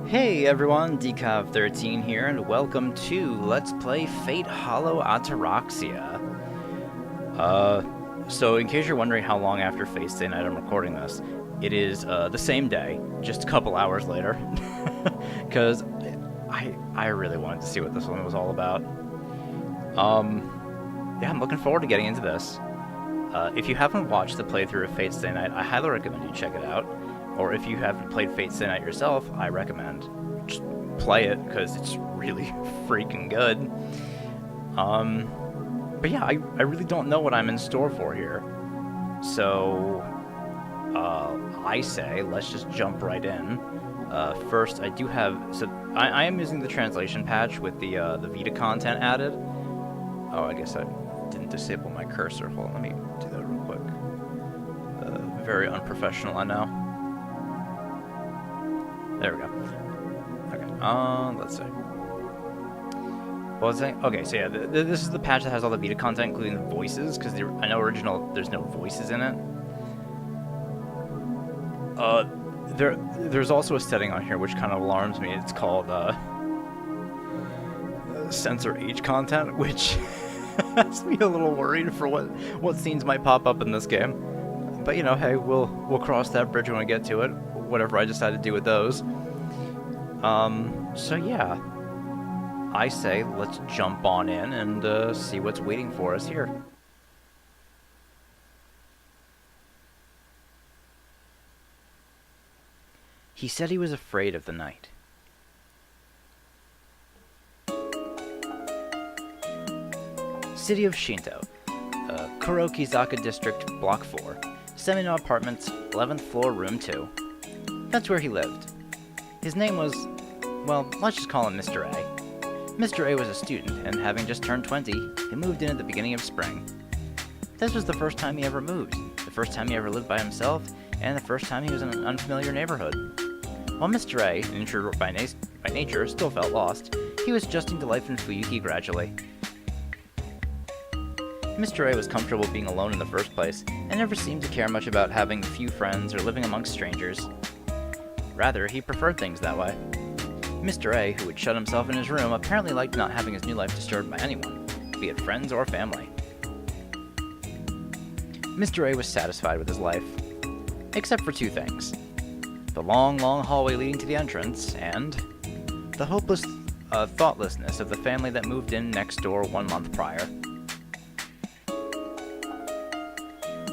Hey everyone, Decav13 here, and welcome to Let's Play Fate Hollow Ataraxia. So in case you're wondering how long after Fate's Day Night I'm recording this, it is, the same day, just a couple hours later. Because I really wanted to see what this one was all about. Yeah, I'm looking forward to getting into this. If you haven't watched the playthrough of Fate's Day Night, I highly recommend you check it out. Or if you haven't played Fate's Stay Night yourself, I recommend just play it, because it's really freaking good. But yeah, I really don't know what I'm in store for here. So, I say, let's just jump right in. First, I do have... So, I am using the translation patch with the Vita content added. Oh, I guess I didn't disable my cursor. Hold on, let me do that real quick. Very unprofessional, I know. There we go. Okay, let's see. What was I saying? Okay, so yeah, this is the patch that has all the Vita content, including the voices, because I know original, there's no voices in it. There's also a setting on here which kind of alarms me. It's called, Censor Age Content, which has me a little worried for what scenes might pop up in this game. But, you know, hey, we'll cross that bridge when we get to it. Whatever I decide to do with those. So yeah, I say let's jump on in and see what's waiting for us here. He said he was afraid of the night. City of Shinto, Kurokizaka District, Block 4, Semino Apartments, 11th floor, Room 2. That's where he lived. His name was, well, let's just call him Mr. A. Mr. A was a student, and having just turned 20, he moved in at the beginning of spring. This was the first time he ever moved, the first time he ever lived by himself, and the first time he was in an unfamiliar neighborhood. While Mr. A, an introvert by nature, still felt lost, he was adjusting to life in Fuyuki gradually. Mr. A was comfortable being alone in the first place, and never seemed to care much about having few friends or living amongst strangers. Rather, he preferred things that way. Mr. A, who would shut himself in his room, apparently liked not having his new life disturbed by anyone, be it friends or family. Mr. A was satisfied with his life. Except for two things. The long, long hallway leading to the entrance, and the hopeless thoughtlessness of the family that moved in next door 1 month prior.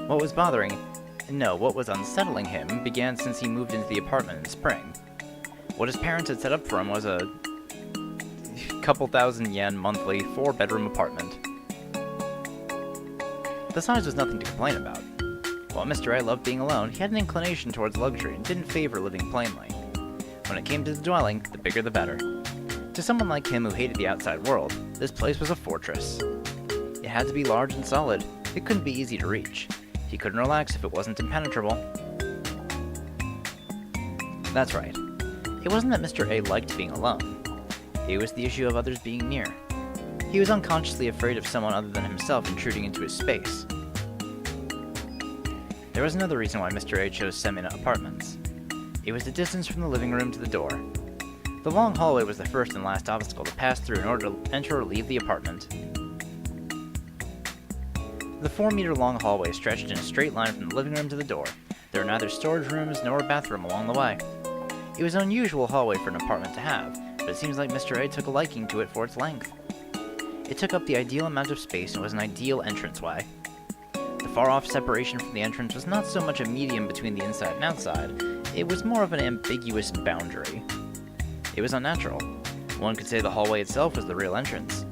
What was unsettling him began since he moved into the apartment in spring. What his parents had set up for him was a couple thousand yen monthly 4-bedroom apartment. The size was nothing to complain about. While Mr. A loved being alone, he had an inclination towards luxury and didn't favor living plainly. When it came to the dwelling, the bigger the better. To someone like him who hated the outside world, this place was a fortress. It had to be large and solid. It couldn't be easy to reach. He couldn't relax if it wasn't impenetrable. That's right. It wasn't that Mr. A liked being alone. It was the issue of others being near. He was unconsciously afraid of someone other than himself intruding into his space. There was another reason why Mr. A chose Semina Apartments. It was the distance from the living room to the door. The long hallway was the first and last obstacle to pass through in order to enter or leave the apartment. The 4-meter-long hallway stretched in a straight line from the living room to the door. There were neither storage rooms nor a bathroom along the way. It was an unusual hallway for an apartment to have, but it seems like Mr. A took a liking to it for its length. It took up the ideal amount of space and was an ideal entranceway. The far-off separation from the entrance was not so much a medium between the inside and outside, it was more of an ambiguous boundary. It was unnatural. One could say the hallway itself was the real entrance.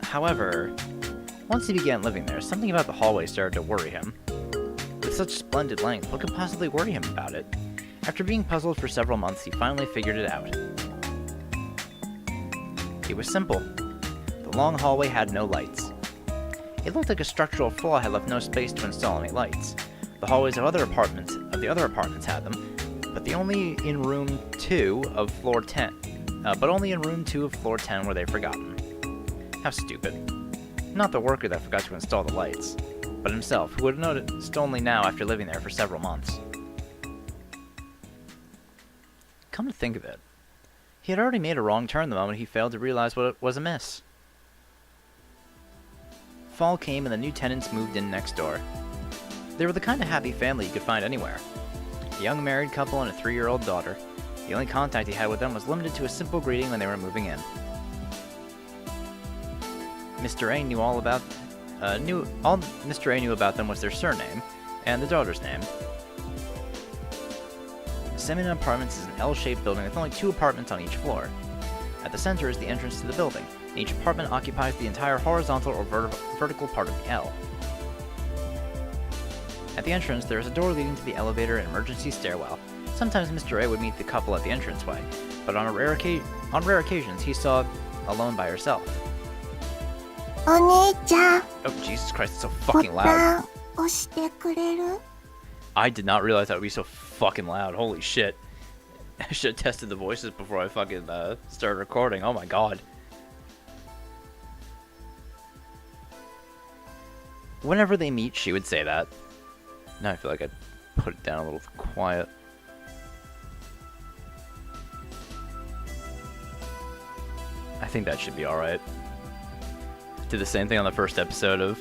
However, once he began living there, something about the hallway started to worry him. With such splendid length, what could possibly worry him about it? After being puzzled for several months, he finally figured it out. It was simple. The long hallway had no lights. It looked like a structural flaw had left no space to install any lights. The hallways of the other apartments had them, but only in room 2 of floor 10. But only in room 2 of floor 10 were they forgotten. How stupid. Not the worker that forgot to install the lights, but himself, who would have noticed only now after living there for several months. Come to think of it, He had already made a wrong turn the moment he failed to realize what was amiss. Fall came and the new tenants moved in next door. They were the kind of happy family you could find anywhere. A young married couple and a 3-year-old daughter. The only contact he had with them was limited to a simple greeting when they were moving in. Mr. A knew all Mr. A knew about them was their surname and the daughter's name. Semina Apartments is an L-shaped building with only 2 apartments on each floor. At the center is the entrance to the building, and each apartment occupies the entire horizontal or vertical part of the L. At the entrance, there is a door leading to the elevator and emergency stairwell. Sometimes Mr. A would meet the couple at the entranceway, but on rare occasions he saw alone by herself. Oh, Jesus Christ, it's so fucking loud. I did not realize that would be so fucking loud. Holy shit. I should have tested the voices before I fucking started recording. Oh my god. Whenever they meet, she would say that. Now I feel like I'd put it down a little quiet. I think that should be alright. Did the same thing on the first episode of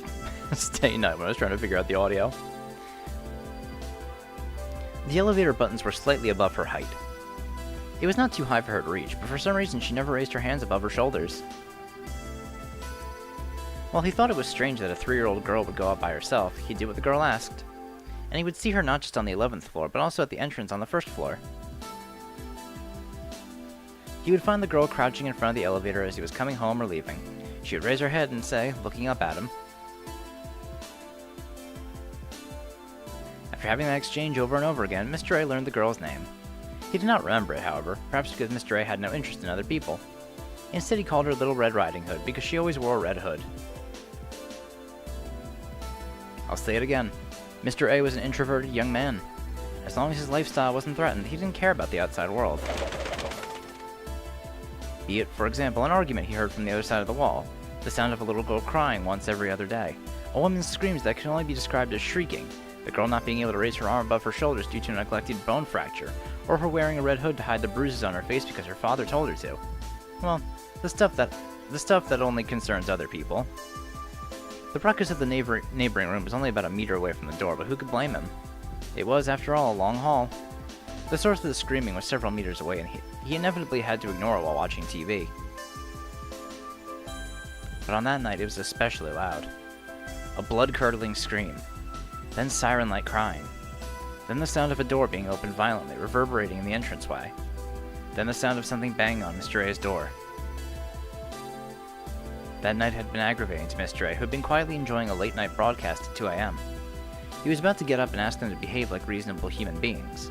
Stay Night when I was trying to figure out the audio. The elevator buttons were slightly above her height. It was not too high for her to reach, but for some reason she never raised her hands above her shoulders. While he thought it was strange that a 3-year-old girl would go up by herself, he did what the girl asked. And he would see her not just on the 11th floor, but also at the entrance on the 1st floor. He would find the girl crouching in front of the elevator as he was coming home or leaving. She would raise her head and say, looking up at him. After having that exchange over and over again, Mr. A learned the girl's name. He did not remember it, however, perhaps because Mr. A had no interest in other people. Instead, he called her Little Red Riding Hood because she always wore a red hood. I'll say it again. Mr. A was an introverted young man. As long as his lifestyle wasn't threatened, he didn't care about the outside world. Be it, for example, an argument he heard from the other side of the wall, the sound of a little girl crying once every other day, a woman's screams that can only be described as shrieking, the girl not being able to raise her arm above her shoulders due to a neglected bone fracture, or her wearing a red hood to hide the bruises on her face because her father told her to. Well, the stuff that only concerns other people. The ruckus of the neighboring room was only about a meter away from the door, but who could blame him? It was, after all, a long hall. The source of the screaming was several meters away, and he inevitably had to ignore it while watching TV. But on that night, it was especially loud. A blood-curdling scream. Then siren-like crying. Then the sound of a door being opened violently, reverberating in the entranceway. Then the sound of something banging on Mr. A's door. That night had been aggravating to Mr. A, who had been quietly enjoying a late-night broadcast at 2 a.m. He was about to get up and ask them to behave like reasonable human beings.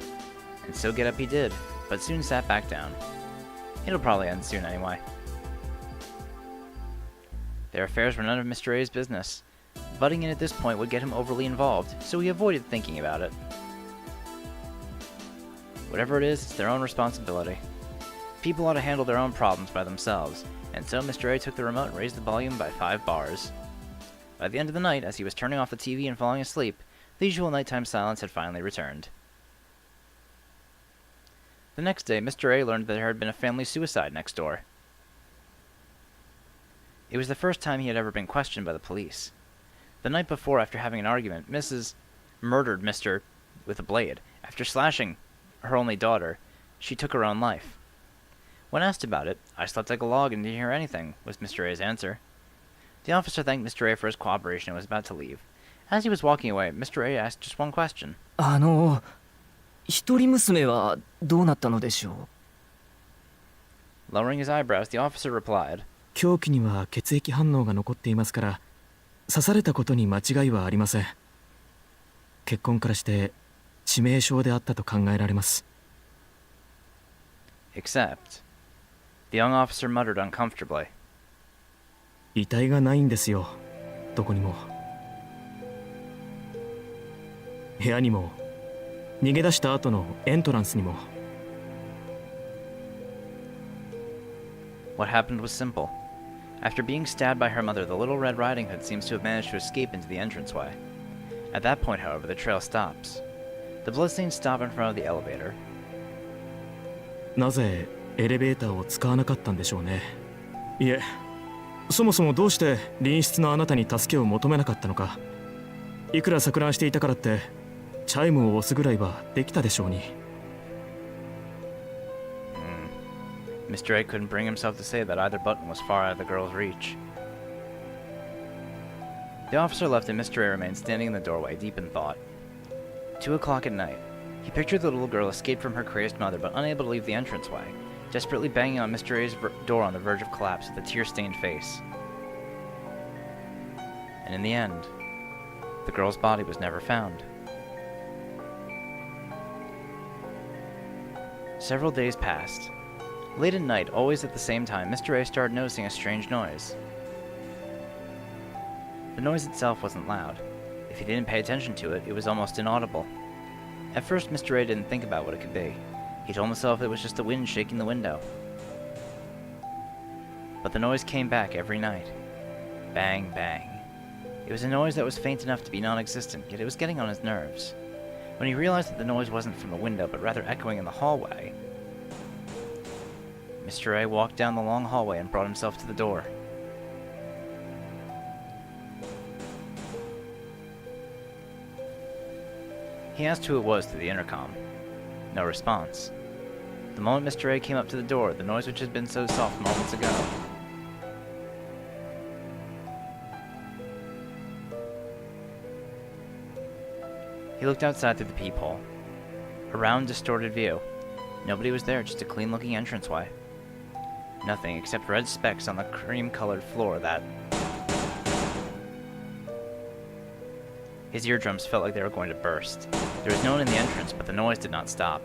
And so get up he did, but soon sat back down. It'll probably end soon anyway. Their affairs were none of Mr. A's business. Butting in at this point would get him overly involved, so he avoided thinking about it. Whatever it is, it's their own responsibility. People ought to handle their own problems by themselves, and so Mr. A took the remote and raised the volume by 5 bars. By the end of the night, as he was turning off the TV and falling asleep, the usual nighttime silence had finally returned. The next day, Mr. A learned that there had been a family suicide next door. It was the first time he had ever been questioned by the police. The night before, after having an argument, Mrs. murdered Mr. with a blade. After slashing her only daughter, she took her own life. When asked about it, "I slept like a log and didn't hear anything," was Mr. A's answer. The officer thanked Mr. A for his cooperation and was about to leave. As he was walking away, Mr. A asked just one question. 一人娘はどうなったのでしょう? Lowering his eyebrows, the officer replied, 凶器には血液反応が残っていますから、刺されたことに間違いはありません。血痕からして致命傷であったと考えられます。Except, the young officer muttered uncomfortably. 遺体がないんですよ、どこにも。部屋にも、逃げ出した後のエントランスにも。What happened was simple. After being stabbed by her mother, the Little Red Riding Hood seems to have managed to escape into the entranceway. At that point, however, the trail stops. The bloodstains stop in front of the elevator. なぜエレベーターを使わなかったんでしょうね。いえ、そもそもどうして隣室のあなたに助けを求めなかったのか。いくら錯乱していたからってチャイムを押すぐらいはできたでしょうに。Mr. A couldn't bring himself to say that either button was far out of the girl's reach. The officer left and Mr. A remained standing in the doorway, deep in thought. 2 o'clock at night. He pictured the little girl escaped from her crazed mother, but unable to leave the entranceway, desperately banging on Mr. A's door on the verge of collapse with a tear-stained face. And in the end, the girl's body was never found. Several days passed. Late at night, always at the same time, Mr. A started noticing a strange noise. The noise itself wasn't loud. If he didn't pay attention to it, it was almost inaudible. At first, Mr. A didn't think about what it could be. He told himself it was just the wind shaking the window. But the noise came back every night. Bang, bang. It was a noise that was faint enough to be non-existent, yet it was getting on his nerves. When he realized that the noise wasn't from the window, but rather echoing in the hallway, Mr. A walked down the long hallway and brought himself to the door. He asked who it was through the intercom. No response. The moment Mr. A came up to the door, the noise which had been so soft moments ago. He looked outside through the peephole. A round, distorted view. Nobody was there, just a clean-looking entranceway. Nothing except red specks on the cream-colored floor that... His eardrums felt like they were going to burst. There was no one in the entrance, but the noise did not stop.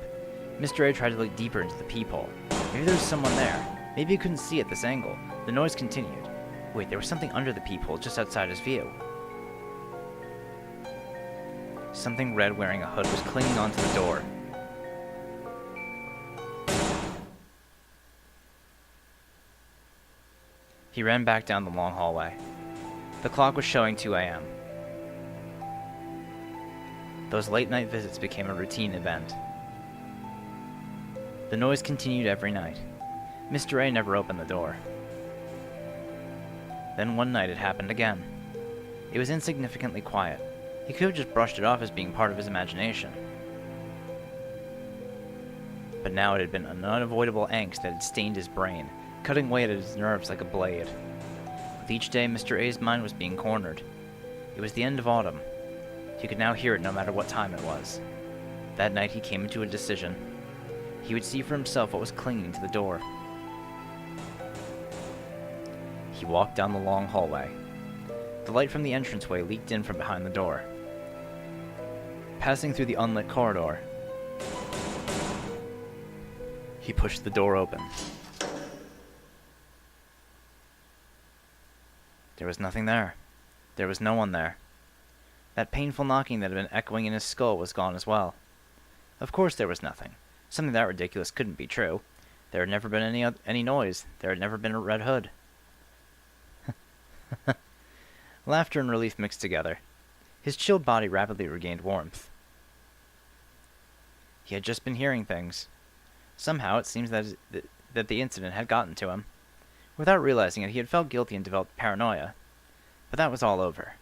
Mr. A tried to look deeper into the peephole. Maybe there was someone there. Maybe he couldn't see at this angle. The noise continued. Wait, there was something under the peephole, just outside his view. Something red wearing a hood was clinging onto the door. He ran back down the long hallway. The clock was showing 2 a.m. Those late-night visits became a routine event. The noise continued every night. Mr. A never opened the door. Then one night it happened again. It was insignificantly quiet. He could have just brushed it off as being part of his imagination. But now it had been an unavoidable angst that had stained his brain, cutting away at his nerves like a blade. With each day, Mr. A's mind was being cornered. It was the end of autumn. He could now hear it no matter what time it was. That night he came to a decision. He would see for himself what was clinging to the door. He walked down the long hallway. The light from the entranceway leaked in from behind the door. Passing through the unlit corridor, he pushed the door open. There was nothing there. There was no one there. That painful knocking that had been echoing in his skull was gone as well. Of course there was nothing. Something that ridiculous couldn't be true. There had never been any noise. There had never been a red hood. Laughter and relief mixed together. His chilled body rapidly regained warmth. He had just been hearing things. Somehow it seems that the incident had gotten to him. Without realizing it, he had felt guilty and developed paranoia. But that was all over.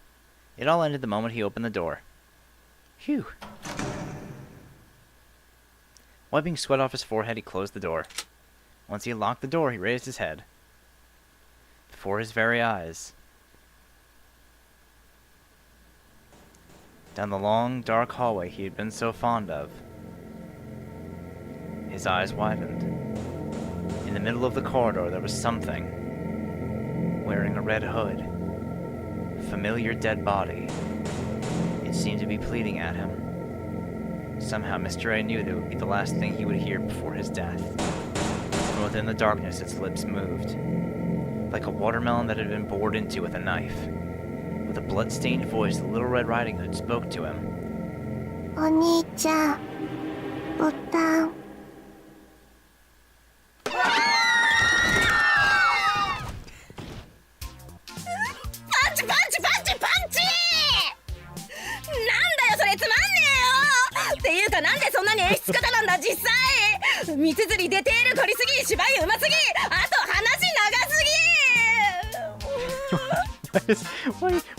It all ended the moment he opened the door. Phew. Wiping sweat off his forehead, he closed the door. Once he had locked the door, he raised his head. Before his very eyes, down the long, dark hallway he had been so fond of, his eyes widened. In the middle of the corridor there was something, wearing a red hood. Familiar dead body. It seemed to be pleading at him. Somehow Mr. A knew that it would be the last thing he would hear before his death. From within the darkness its lips moved, like a watermelon that had been bored into with a knife. With a blood-stained voice, the Little Red Riding Hood spoke to him. お兄ちゃん、ボタン。パンチパンチパンチパンチ！なんだよそれつまんねえよ！っていうかなんでそんなに演出家なんだ実際！道連れ出ているこりすぎ、芝居うますぎ、あと話長すぎ。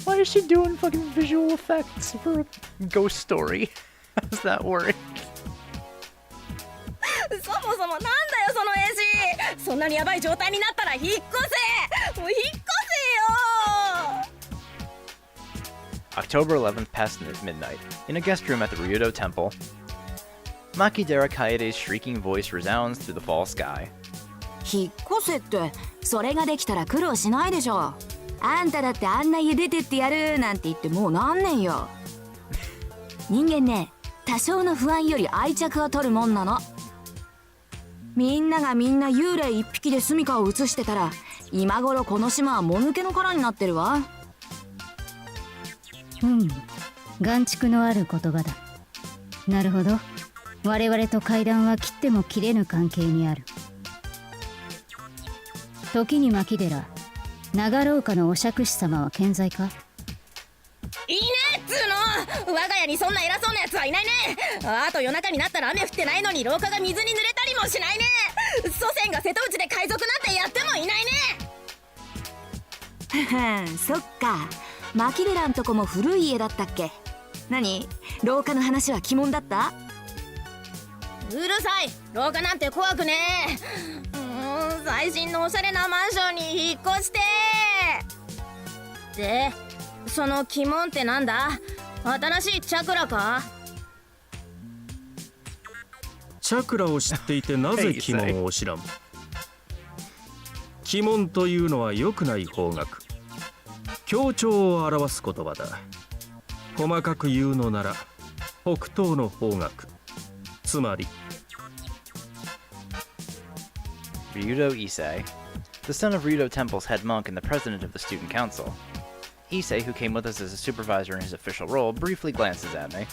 why is she doing fucking visual effects for a ghost story? How's that work? そもそもなんだよその絵師。そんなにヤバい状態になったら引っ越せ。もう引っ越せよ。 October 11th past midnight, in a guest room at the Ryudo Temple, Makidera Kaede's shrieking voice resounds through the fall sky. 引っ越せってそれができたら苦労しないでしょ。あんただってあんな家出てってやるなんて言ってもう何年よ。人間ね、多少の不安より愛着を取るもんなの。みんながみんな幽霊一匹で住処を移してたら今頃この島はもぬけの殻になってるわ。眼蓄のある言葉だ。なるほど。我々と階段は切っても切れぬ関係にある。時に牧寺、長廊下のお釈師様は健在か？いいねっつーの。我が家にそんな偉そうなやつはいないね。あと夜中になったら雨降ってないのに廊下が水に濡れたりもしないね。祖先が瀬戸内で海賊なんてやってもいないね。そっか、牧寺んとこも古い家だったっけ。何、廊下の話は鬼門だった？うるさい、廊下なんて怖くねえ。最新のおしゃれなマンションに引っ越してで、その鬼門ってなんだ？新しいチャクラか？チャクラを知っていてなぜ鬼門を知らん？鬼門というのは良くない方角、強調を表す言葉だ。細かく言うのなら北東の方角、つまり Ryudo Issei, the son of Ryudo Temple's head monk and the president of the student council. Issei, who came with us as a supervisor in his official role, briefly glances at me.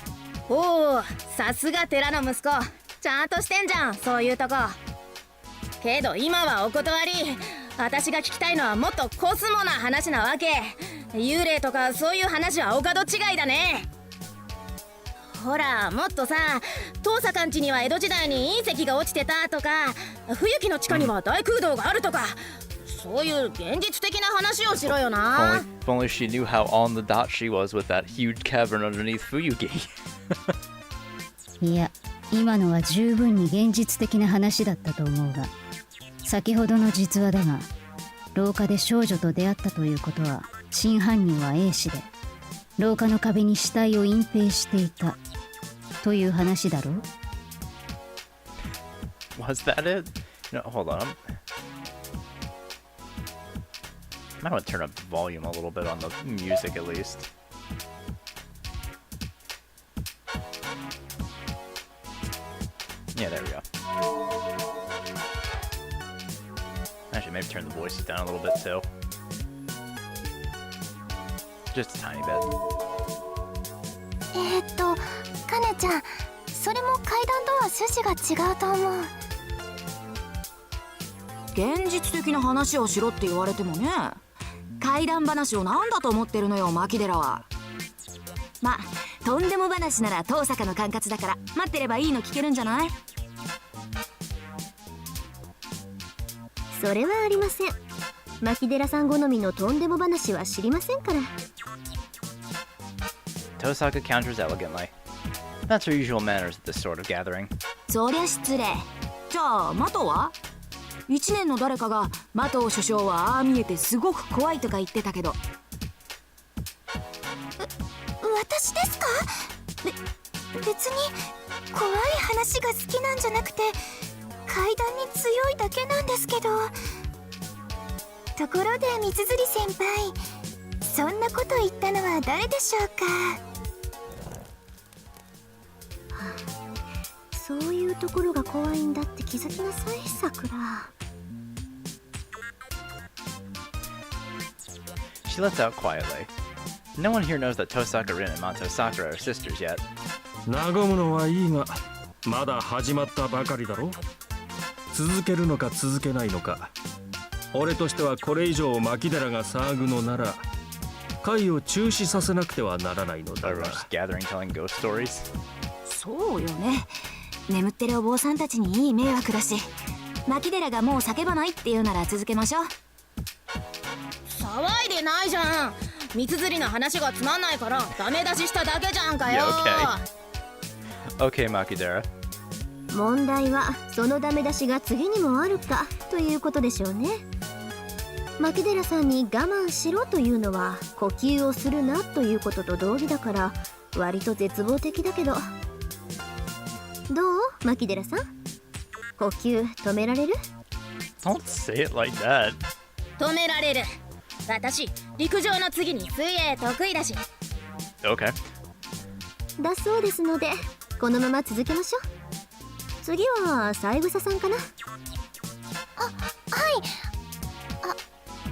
おお、さすが寺の息子。ちゃんとしてんじゃん、そういうとこ。けど今はお断り。私が聞きたいのはもっとコスモな話なわけ。幽霊とかそういう話はお門違いだね。ほら、もっとさ、遠坂んちには江戸時代に隕石が落ちてたとか、冬木の地下には大空洞があるとか、そういう現実的な話をしろよな。If only she knew how on the dot she was with that huge cavern underneath Fuyuki. いや、今のは十分に現実的な話だったと思うが、先ほどの実話だが、廊下で少女と出会ったということは、真犯人は A 氏で、廊下の壁に死体を隠蔽していたという話だろう。 Was that it? No, hold on. I might want to turn up the volume a little bit on the music at least. Yeah, there we go. Actually, maybe turn the voices down a little bit too. Just a tiny bit. カネちゃん、それも階段とは趣旨が違うと思う。現実的な話をしろって言われてもね。怪談話を何だと思ってるのよ、牧寺は。ま、とんでも話なら遠坂の管轄だから待ってればいいの聞けるんじゃない？それはありません。牧寺さん好みのとんでも話は知りませんから。 Tosaka counters elegantly. That's her usual manners at this sort of gathering. そりゃ失礼。じゃあマトは？一年の誰かがマト首相はああ見えてすごく怖いとか言ってたけど。私ですか？別に怖い話が好きなんじゃなくて階段に強いだけなんですけど。ところで水釣り先輩、そんなこと言ったのは誰でしょうか？そういうところが怖いんだって気づきなさい、さくら。 She lets out quietly. No one here knows that Tosaka-rin and Mato Sakura are sisters yet. 和むのはいいが、まだ始まったばかりだろ。続けるのか続けないのか。俺としてはこれ以上牧寺が騒ぐのなら会を中止させなくてはならないのだが。 Everyone's just gathering telling ghost stories. そうよね。眠ってるお坊さんたちにいい迷惑だし、牧寺がもう叫ばないっていうなら続けましょう。騒いでないじゃん。三つ釣りの話がつまんないからダメ出ししただけじゃんかよ。 Okay, Makidera. 問題はそのダメ出しが次にもあるかということでしょうね。牧寺さんに我慢しろというのは呼吸をするなということと同義だから割と絶望的だけど、どう牧寺さん、呼吸止められる？ Don't say it like that. 止められる。私陸上の次に水泳得意だし。 Okay. だそうですのでこのまま続けましょう。次は三枝さんかな。はい。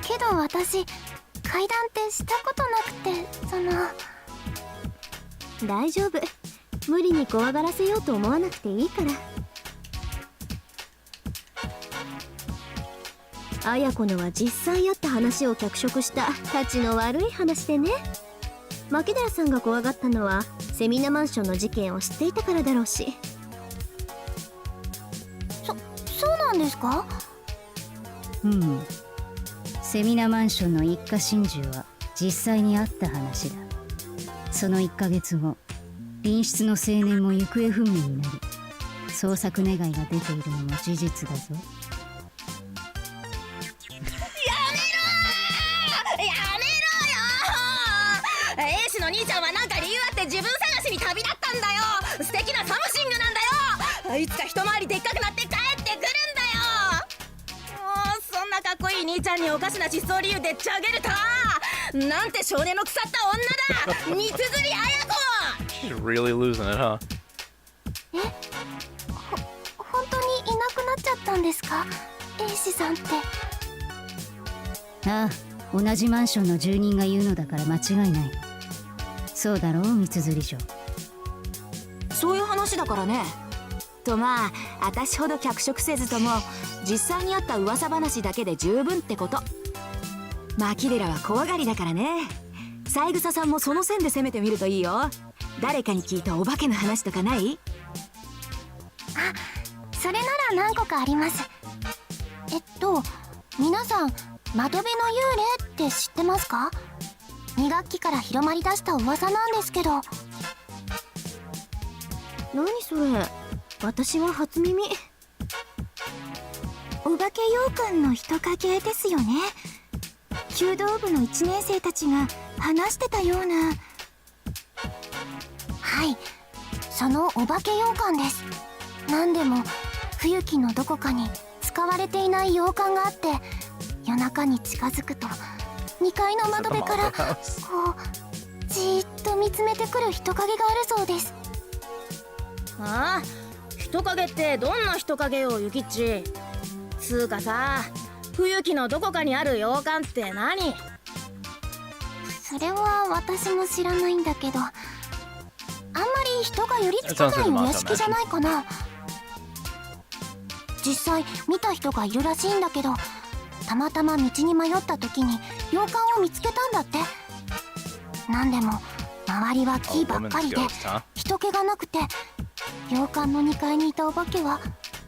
けど私階段ってしたことなくて、大丈夫、無理に怖がらせようと思わなくていいから。綾子のは実際あった話を脚色したたちの悪い話でね。牧寺さんが怖がったのはセミナマンションの事件を知っていたからだろうし。そうなんですか？セミナマンションの一家心中は実際にあった話だ。その1ヶ月後、隣室の青年も行方不明になり、捜索願いが出ているのも事実だぞ。A氏の兄ちゃんはなんか理由あって自分探しに旅立ったんだよ。素敵なサムシングなんだよ。いつか一回りでっかくなって帰ってくるんだよ。もうそんなかっこいい兄ちゃんにおかしな失踪理由でっちゃげるた。なんて少年の腐った女だ。三つ釣り綾子。 She's really losing it, huh? 本当にいなくなっちゃったんですか、A氏さんって。ああ、同じマンションの住人が言うのだから間違いない。そうだろう、三つ釣り嬢。そういう話だからね。とまあ私ほど脚色せずとも実際にあった噂話だけで十分ってこと。牧寺は怖がりだからね。三枝さんもその線で攻めてみるといいよ。誰かに聞いたお化けの話とかない？それなら何個かあります。皆さん窓辺の幽霊って知ってますか？2学期から広まりだした噂なんですけど。何それ、私は初耳。お化け羊羹の人影ですよね。弓道部の1年生たちが話してたような。はい、そのお化け羊羹です。何でも冬木のどこかに使われていない洋館があって、夜中に近づくと2階の窓辺からこうじーっと見つめてくる人影があるそうです。ああ、人影ってどんな人影よ、ゆきっち。つうかさ、冬木のどこかにある洋館って何？それは私も知らないんだけど、あんまり人が寄りつかないお屋敷じゃないかな。実際見た人がいるらしいんだけど、たまたま道に迷った時に洋館を見つけたんだって。なんでも周りは木ばっかりで人気がなくて、洋館の2階にいたお化けは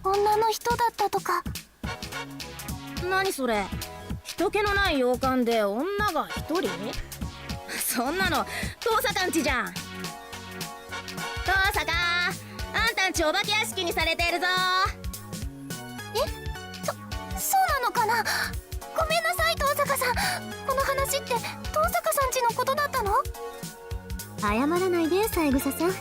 女の人だったとか。何それ、人気のない洋館で女が1人？そんなの遠坂んちじゃん。遠坂、あんたんちお化け屋敷にされてるぞ。そうなのかな。ごめんなさい遠坂さん、この話って遠坂さんちのことだったの？謝らないで三枝さん。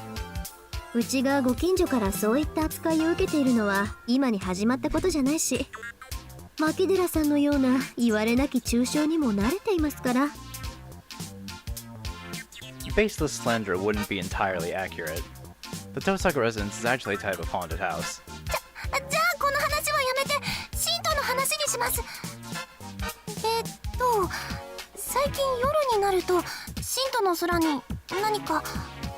うちがご近所からそういった扱いを受けているのは今に始まったことじゃないし、牧寺さんのような言われなき中傷にも慣れていますから。 Baseless slander wouldn't be entirely accurate. The Tosaka residence is actually a type of haunted house. じゃあこの話はやめて神道の話にします。最近夜になると神道の空に何か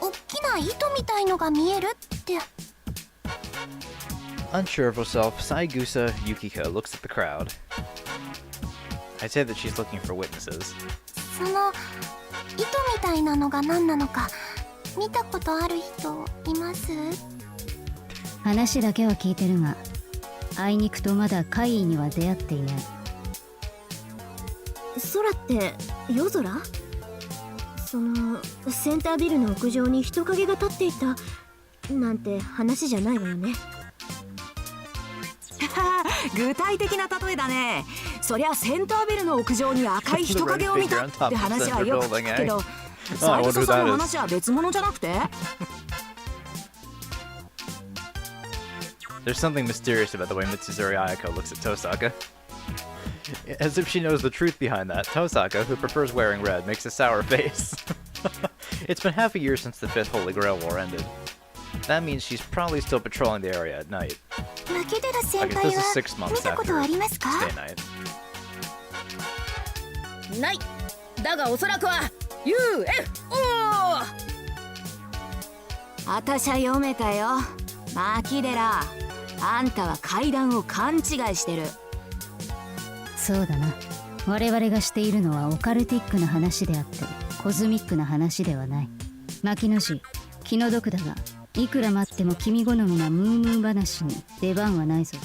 大きな糸みたいのが見えるって。 Unsure of herself, Saigusa Yukika looks at the crowd. I'd say that she's looking for witnesses. その糸みたいなのが何なのか見たことある人います？話だけは聞いてるが、あいにくとまだ怪異には出会っていない。空って夜空？そのセンタービルの屋上に人影が立っていたなんて話じゃないわよね。具体的な例えだね。そりゃセンタービルの屋上に赤い人影を見たって話はよく聞くけど、サイドさんの話は別物じゃなくて？ There's something mysterious about the way Mitsuzuri Ayako looks at Tosaka. As if she knows the truth behind that, Tosaka, who prefers wearing red, makes a sour face. It's been half a year since the 5th Holy Grail War ended. That means she's probably still patrolling the area at night. マケデラ I 先 guess 輩 this は is 6 months 見たこと after ありますか？ stay night. ないだがおそらくは UFO。 あたしゃ読めたよ。マキデラ、あんたは階段を勘違いしてる。そうだな。我々がしているのはオカルティックな話であってコズミックな話ではない。牧野氏、気の毒だがいくら待っても君好みなムームー話に出番はないぞ。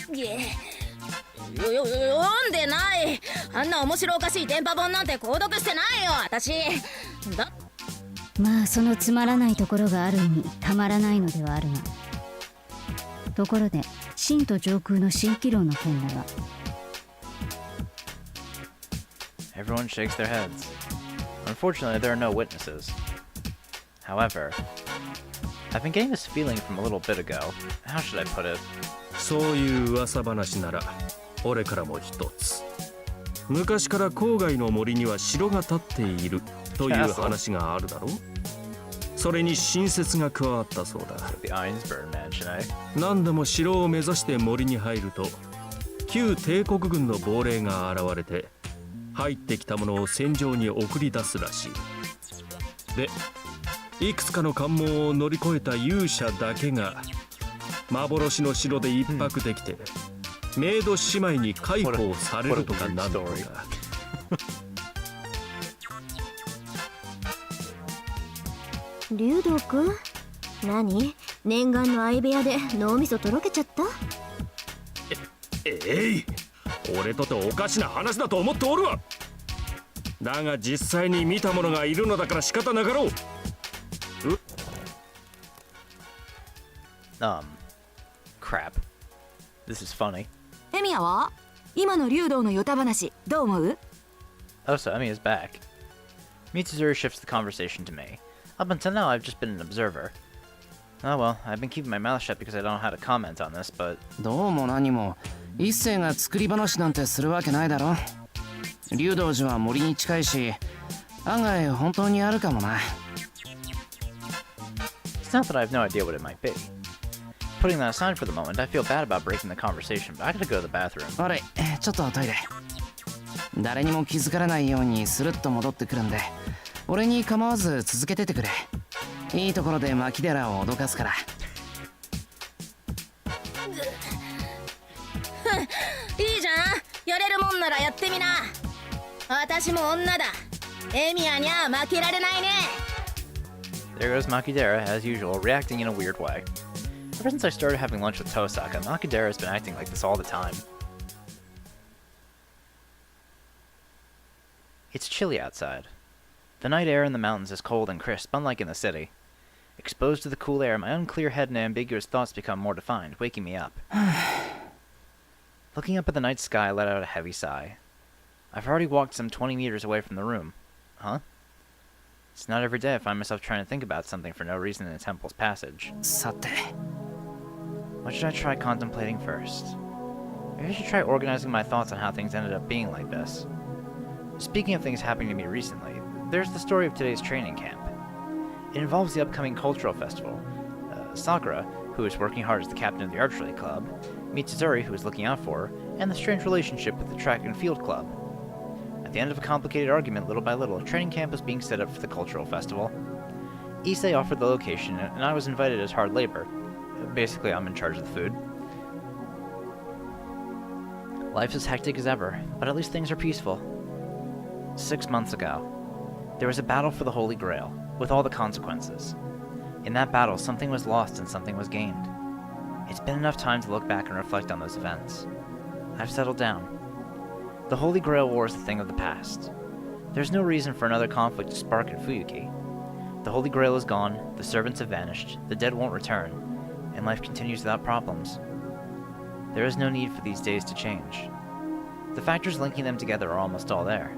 読んでない。あんな面白おかしい電波本なんて購読してないよ私だ。まあそのつまらないところがある意味たまらないのではあるが、ところで神と上空の蜃気楼の件だが。 Everyone shakes their heads. Unfortunately, there are no witnesses. However, I've been getting this feeling from a little bit ago. How should I put it? そういう噂話なら俺からも一つ。昔から郊外の森には城が建っているという話があるだろう。それに新説が加わったそうだ。 The Einsburg Mansion, eh? 何でも城を目指して森に入ると旧帝国軍の亡霊が現れて入ってきたものを戦場に送り出すらしい。で、いくつかの関門を乗り越えた勇者だけが幻の城で一泊できて、メイド姉妹に解放されるとかなんとか。竜道くん、何？念願の相部屋で脳みそとろけちゃった？俺とておかしな話だと思っておるわ。だが実際に見た者がいるのだから仕方なかろう。Crap. This is funny. エミヤは今の竜道のヨタ話どう思う？ Oh, so Emi is back. Mitsuzuri shifts the conversation to me. Up until now, I've just been an observer. Oh well, I've been keeping my mouth shut because I don't know how to comment on this, but... どうも何も一星が作り話なんてするわけないだろ。竜道寺は森に近いし案外本当にあるかもな。 It's not that I have no idea what it might be. Putting that aside for the moment, I feel bad about breaking the conversation, but I gotta go to the bathroom. あれ、ちょっとトイレ。誰にも気づかれないようにスルッと戻ってくるんで俺に構わず続けててくれ。いいところでマキデラを脅かすから。いいじゃん、やれるもんならやってみな。私も女だ。エミヤにゃ負けられないね。 There goes Makidera, as usual, reacting in a weird way. Ever since I started having lunch with Tosaka, Makidera has been acting like this all the time. It's chilly outside. The night air in the mountains is cold and crisp, unlike in the city. Exposed to the cool air, my unclear head and ambiguous thoughts become more defined, waking me up. Looking up at the night sky, I let out a heavy sigh. I've already walked some 20 meters away from the room. Huh? It's not every day I find myself trying to think about something for no reason in a temple's passage. さて What should I try contemplating first? Maybe I should try organizing my thoughts on how things ended up being like this. Speaking of things happening to me recently, there's the story of today's training camp. It involves the upcoming cultural festival. Sakura, who is working hard as the captain of the archery club, Mitsuzuri, who is looking out for her, and the strange relationship with the track and field club. At the end of a complicated argument, little by little, a training camp was being set up for the cultural festival. Issei offered the location, and I was invited as hard labor. Basically, I'm in charge of the food. Life is hectic as ever, but at least things are peaceful. 6 months ago, there was a battle for the Holy Grail, with all the consequences. In that battle, something was lost and something was gained. It's been enough time to look back and reflect on those events. I've settled down. The Holy Grail War is a thing of the past. There's no reason for another conflict to spark at Fuyuki. The Holy Grail is gone, the servants have vanished, the dead won't return, and life continues without problems. There is no need for these days to change. The factors linking them together are almost all there.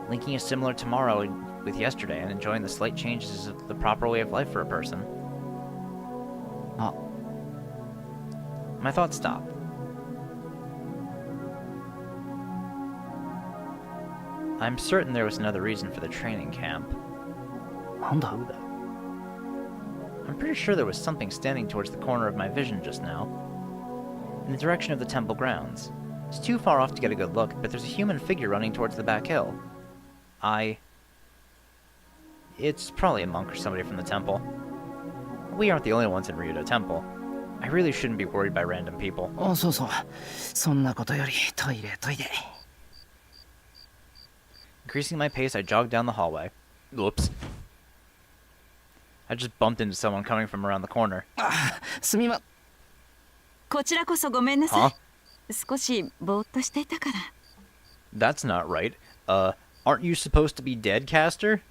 Linking a similar tomorrow with yesterday and enjoying the slight changes is the proper way of life for a person. Ah. My thoughts stop. I'm certain there was another reason for the training camp. なんだ I'm pretty sure there was something standing towards the corner of my vision just now. In the direction of the temple grounds. It's too far off to get a good look, but there's a human figure running towards the back hill. It's probably a monk or somebody from the temple. We aren't the only ones in Ryudo Temple. I really shouldn't be worried by random people. あ、そうそう。そんなことよりトイレトイレ。 Increasing my pace, I jogged down the hallway. Whoops. I just bumped into someone coming from around the corner. すみま。こちらこそごめんなさい。少しぼーっとしていたから。That's not right. Aren't you supposed to be dead, Caster?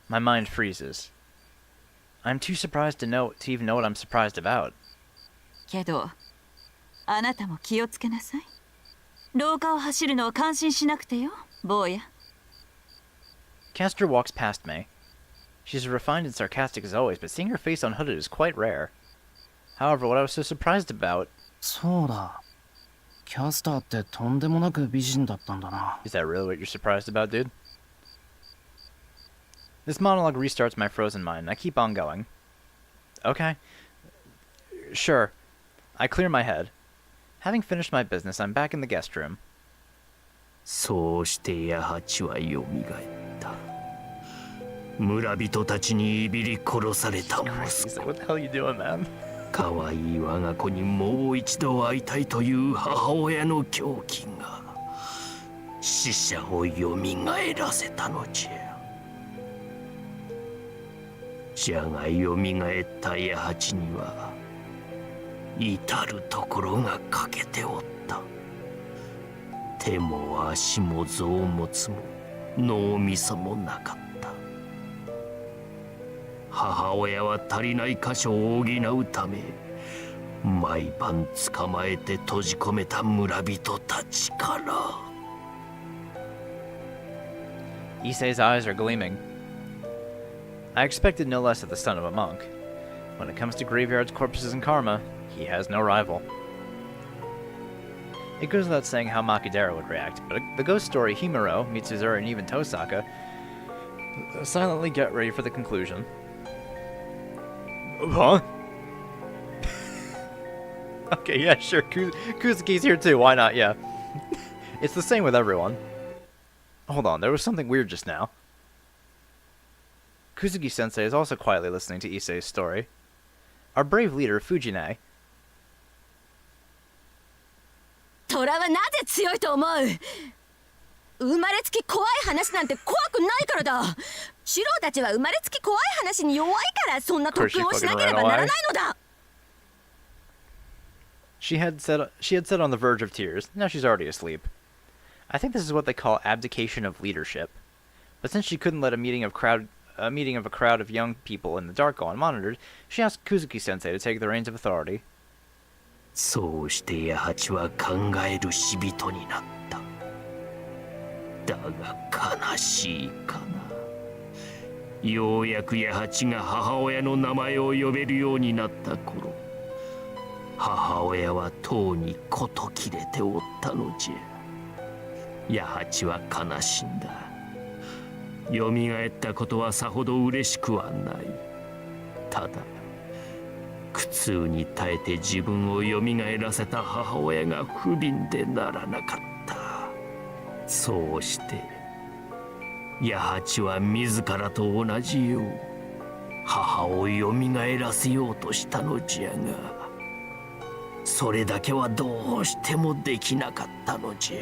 My mind freezes. I'm too surprised to even know what I'm surprised about. けど、あなたも気をつけなさい。廊下を走るのは感心しなくてよ、坊や。Caster walks past me. She's refined and sarcastic as always, but seeing her face unhooded is quite rare. However, what I was so surprised about... そうだ。キャスターってとんでもなく美人だったんだな。Is that really what you're surprised about, dude? This monologue restarts my frozen mind, and I keep on going. Okay. Sure. I clear my head. Having finished my business, I'm back in the guest room. そうして八八はよみがえった。村人たちにいびり殺された息 He's 子。 like, what the hell are you doing, man? 可愛い我が子にもう一度会いたいという母親の狂気が死者をよみがえらせたのじゃ。じゃがよみがえった八八には至る所が欠けておった。手も足も臓物も脳みそもなかった。母親は足りない箇所を補うため毎晩捕まえて閉じ込めた村人たちから。 Issei's eyes are gleaming. I expected no less of the son of a monk. When it comes to graveyards, corpses, and karma, he has no rival. It goes without saying how Makidera would react, but the ghost story Himuro, Mitsuzura, and even Tosaka silently get ready for the conclusion. Huh? Okay, yeah, sure. Kuzuki's here too, why not? Yeah. It's the same with everyone. Hold on, there was something weird just now. Kuzuki-sensei is also quietly listening to Issei's story. Our brave leader, Fujine. 虎はなぜ強いと思う？生まれつき怖い話なんて怖くないからだ。シローたちは生まれつき怖い話に弱いからそんな特訓をしなければならないのだ。She had said on the verge of tears. Now she's already asleep. I think this is what they call abdication of leadership. But since she couldn't let a meeting of a crowd of young people in the dark go unmonitored, she asked Kuzuki-sensei to take the reins of authority. そうして八八は考える死人になった。だが悲しいかな。ようやく八八が母親の名前を呼べるようになった頃、母親はとうにこと切れておったのじゃ。八八は悲しんだ。よみがえったことはさほど嬉しくはない。ただ苦痛に耐えて自分をよみがえらせた母親が不憫でならなかった。そうして八八は自らと同じよう母をよみがえらせようとしたのじゃが、それだけはどうしてもできなかったのじゃ。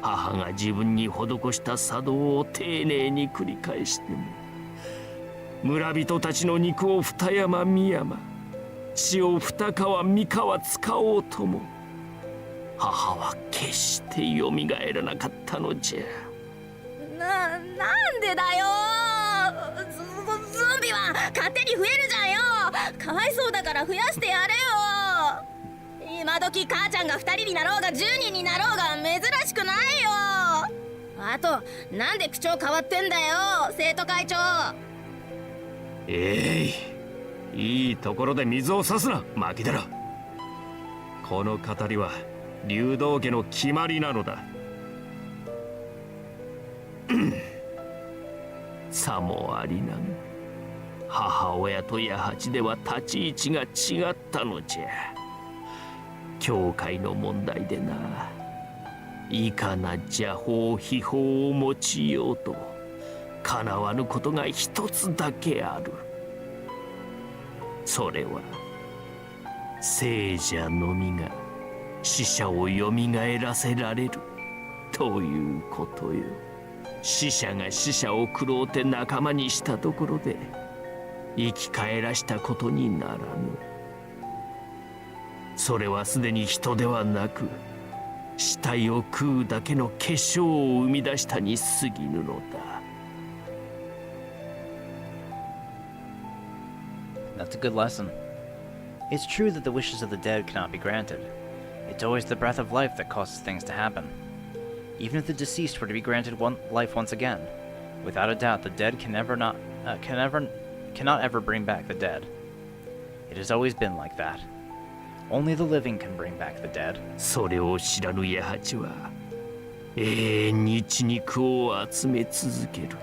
母が自分に施した作動を丁寧に繰り返しても村人たちの肉を二山三山、血を二川三川使おうとも母は決してよみがえらなかったのじゃ。なんでだよ。ゾンビは勝手に増えるじゃんよ。かわいそうだから増やしてやれよ。今時母ちゃんが2人になろうが10人になろうが珍しくないよ。あとなんで口調変わってんだよ生徒会長。いいところで水を差すな牧寺。この語りは竜道家の決まりなのだ。さもありなん。母親と八八では立ち位置が違ったのじゃ。教会の問題でな、いかな邪法秘法を用いようとかなわぬことが一つだけある。それは聖者のみが死者をよみがえらせられるということよ。死者が死者を食ろうて仲間にしたところで生き返らしたことにならぬ。それはすでに人ではなく死体を食うだけの結晶を生み出したに過ぎぬのだ。 That's a good lesson. It's true that the wishes of the dead cannot be granted. It's always the breath of life that causes things to happen. Even if the deceased were to be granted life once again, without a doubt the dead cannot ever bring back the dead. It has always been like that. Only the living can bring back the dead. それを知らぬ八八は永遠に血肉を集め続ける。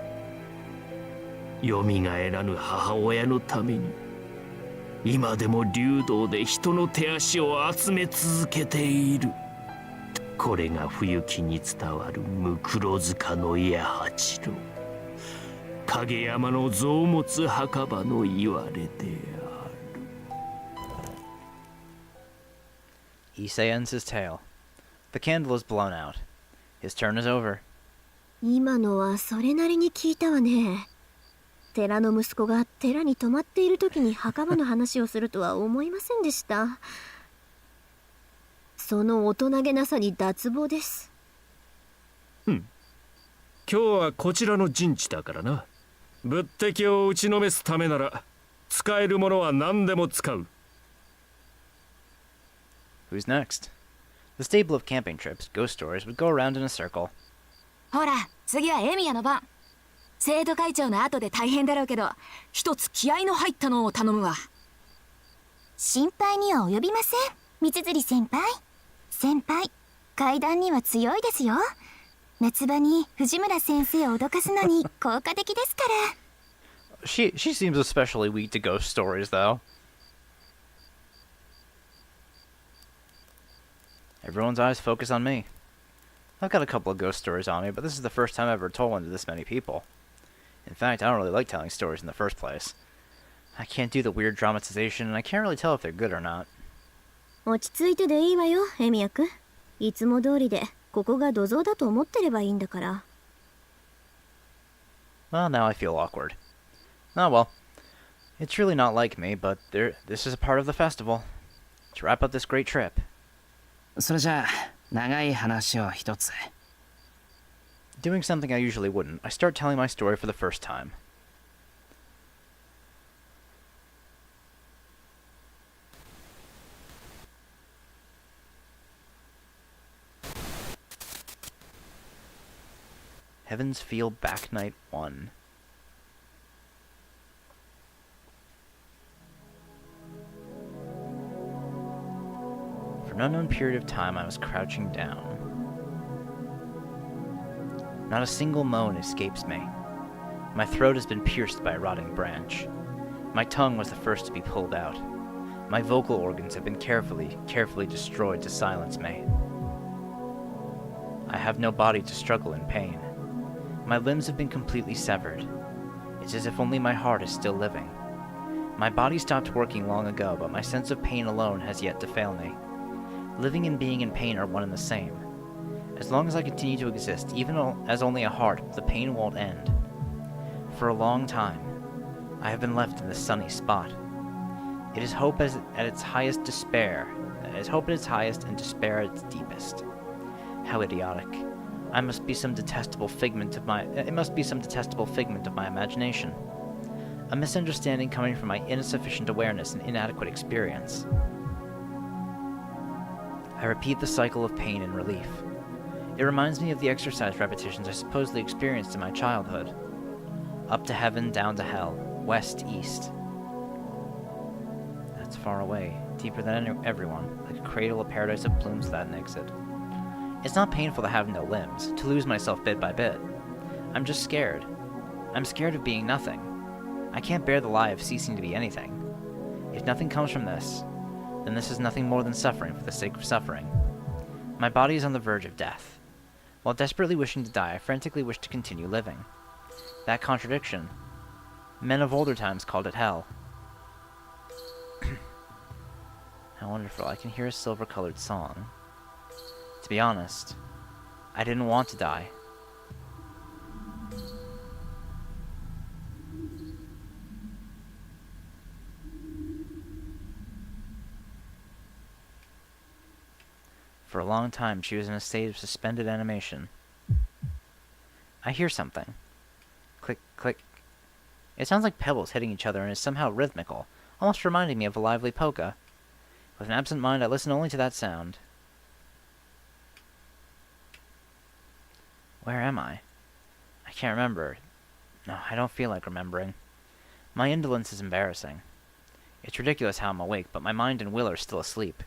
よみがえらぬ母親のために今でも竜道で人の手足を集め続けている。これが冬木に伝わるムクロ塚の八八郎、影山の臓物墓場の言われである。 Issei ends his tale. The candle is blown out. His turn is over. 今のはそれなりに聞いたわね。寺の息子が寺に泊まっている時に墓場の話をするとは思いませんでした。その大人げなさに脱帽です。今日はこちらの陣地だからな。仏敵を打ちのめすためなら使えるものは何でも使う。 Who's next? The stable of camping trips, ghost stories, would go around in a circle. ほら次はエミヤの番。生徒会長の後で大変だろうけど一つ気合の入ったのを頼むわ。心配には及びません三辻先輩。先輩階段には強いですよ。夏場に藤村先生を脅かすのに効果的ですから。She seems especially weak to ghost stories, though. Everyone's eyes focus on me. I've got a couple of ghost stories on me, but this is the first time I've ever told one to this many people. In fact, I don't really like telling stories in the first place. I can't do the weird dramatization, and I can't really tell if they're good or not. 落ち着いてでいいわよエミヤくん。いつも通りでここが土蔵だと思ってればいいんだから。 Well, now I feel awkward. Oh well. It's really not like me, but this is a part of the festival. To wrap up this great trip. それじゃあ長い話を一つ。 Doing something I usually wouldn't, I start telling my story for the first time. Heaven's Feel Back Night 1. For an unknown period of time, I was crouching down. Not a single moan escapes me. My throat has been pierced by a rotting branch. My tongue was the first to be pulled out. My vocal organs have been carefully destroyed to silence me. I have no body to struggle in pain. My limbs have been completely severed. It's as if only my heart is still living. My body stopped working long ago, but my sense of pain alone has yet to fail me. Living and being in pain are one and the same. As long as I continue to exist, even as only a heart, the pain won't end. For a long time, I have been left in this sunny spot. It is hope at its highest despair. It is hope at its highest and despair at its deepest. How idiotic. It must be some detestable figment of my imagination. A misunderstanding coming from my insufficient awareness and inadequate experience. I repeat the cycle of pain and relief. It reminds me of the exercise repetitions I supposedly experienced in my childhood. Up to heaven, down to hell, west, east. That's far away, deeper than everyone, like a cradle, a paradise of blooms without an exit. It's not painful to have no limbs, to lose myself bit by bit. I'm just scared. I'm scared of being nothing. I can't bear the lie of ceasing to be anything. If nothing comes from this, then this is nothing more than suffering for the sake of suffering. My body is on the verge of death. While desperately wishing to die, I frantically wish to continue living. That contradiction. Men of older times called it hell. How wonderful, I can hear a silver-colored song. To be honest, I didn't want to die. For a long time, she was in a state of suspended animation. I hear something. Click, click. It sounds like pebbles hitting each other and is somehow rhythmical, almost reminding me of a lively polka. With an absent mind, I listen only to that sound. Where am I? I can't remember. No, I don't feel like remembering. My indolence is embarrassing. It's ridiculous how I'm awake, but my mind and will are still asleep.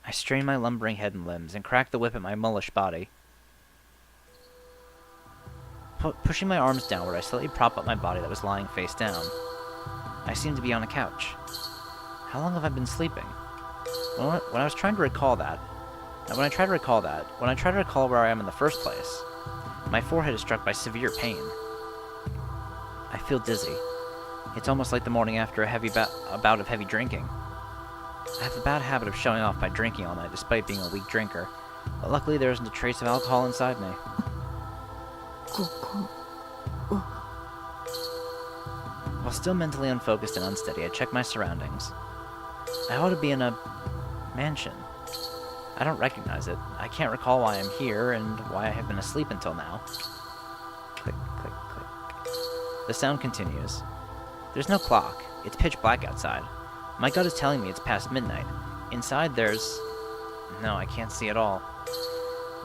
I strain my lumbering head and limbs and crack the whip at my mullish body. Pushing my arms downward, I slightly prop up my body that was lying face down. I seem to be on a couch. How long have I been sleeping? When I try to recall where I am in the first place, my forehead is struck by severe pain. I feel dizzy. It's almost like the morning after a bout of heavy drinking. I have the bad habit of showing off by drinking all night despite being a weak drinker, but luckily there isn't a trace of alcohol inside me. While still mentally unfocused and unsteady, I check my surroundings. I ought to be in a mansion. I don't recognize it. I can't recall why I'm here and why I have been asleep until now. Click, click, click. The sound continues. There's no clock. It's pitch black outside. My gut is telling me it's past midnight. Inside there's... No, I can't see at all.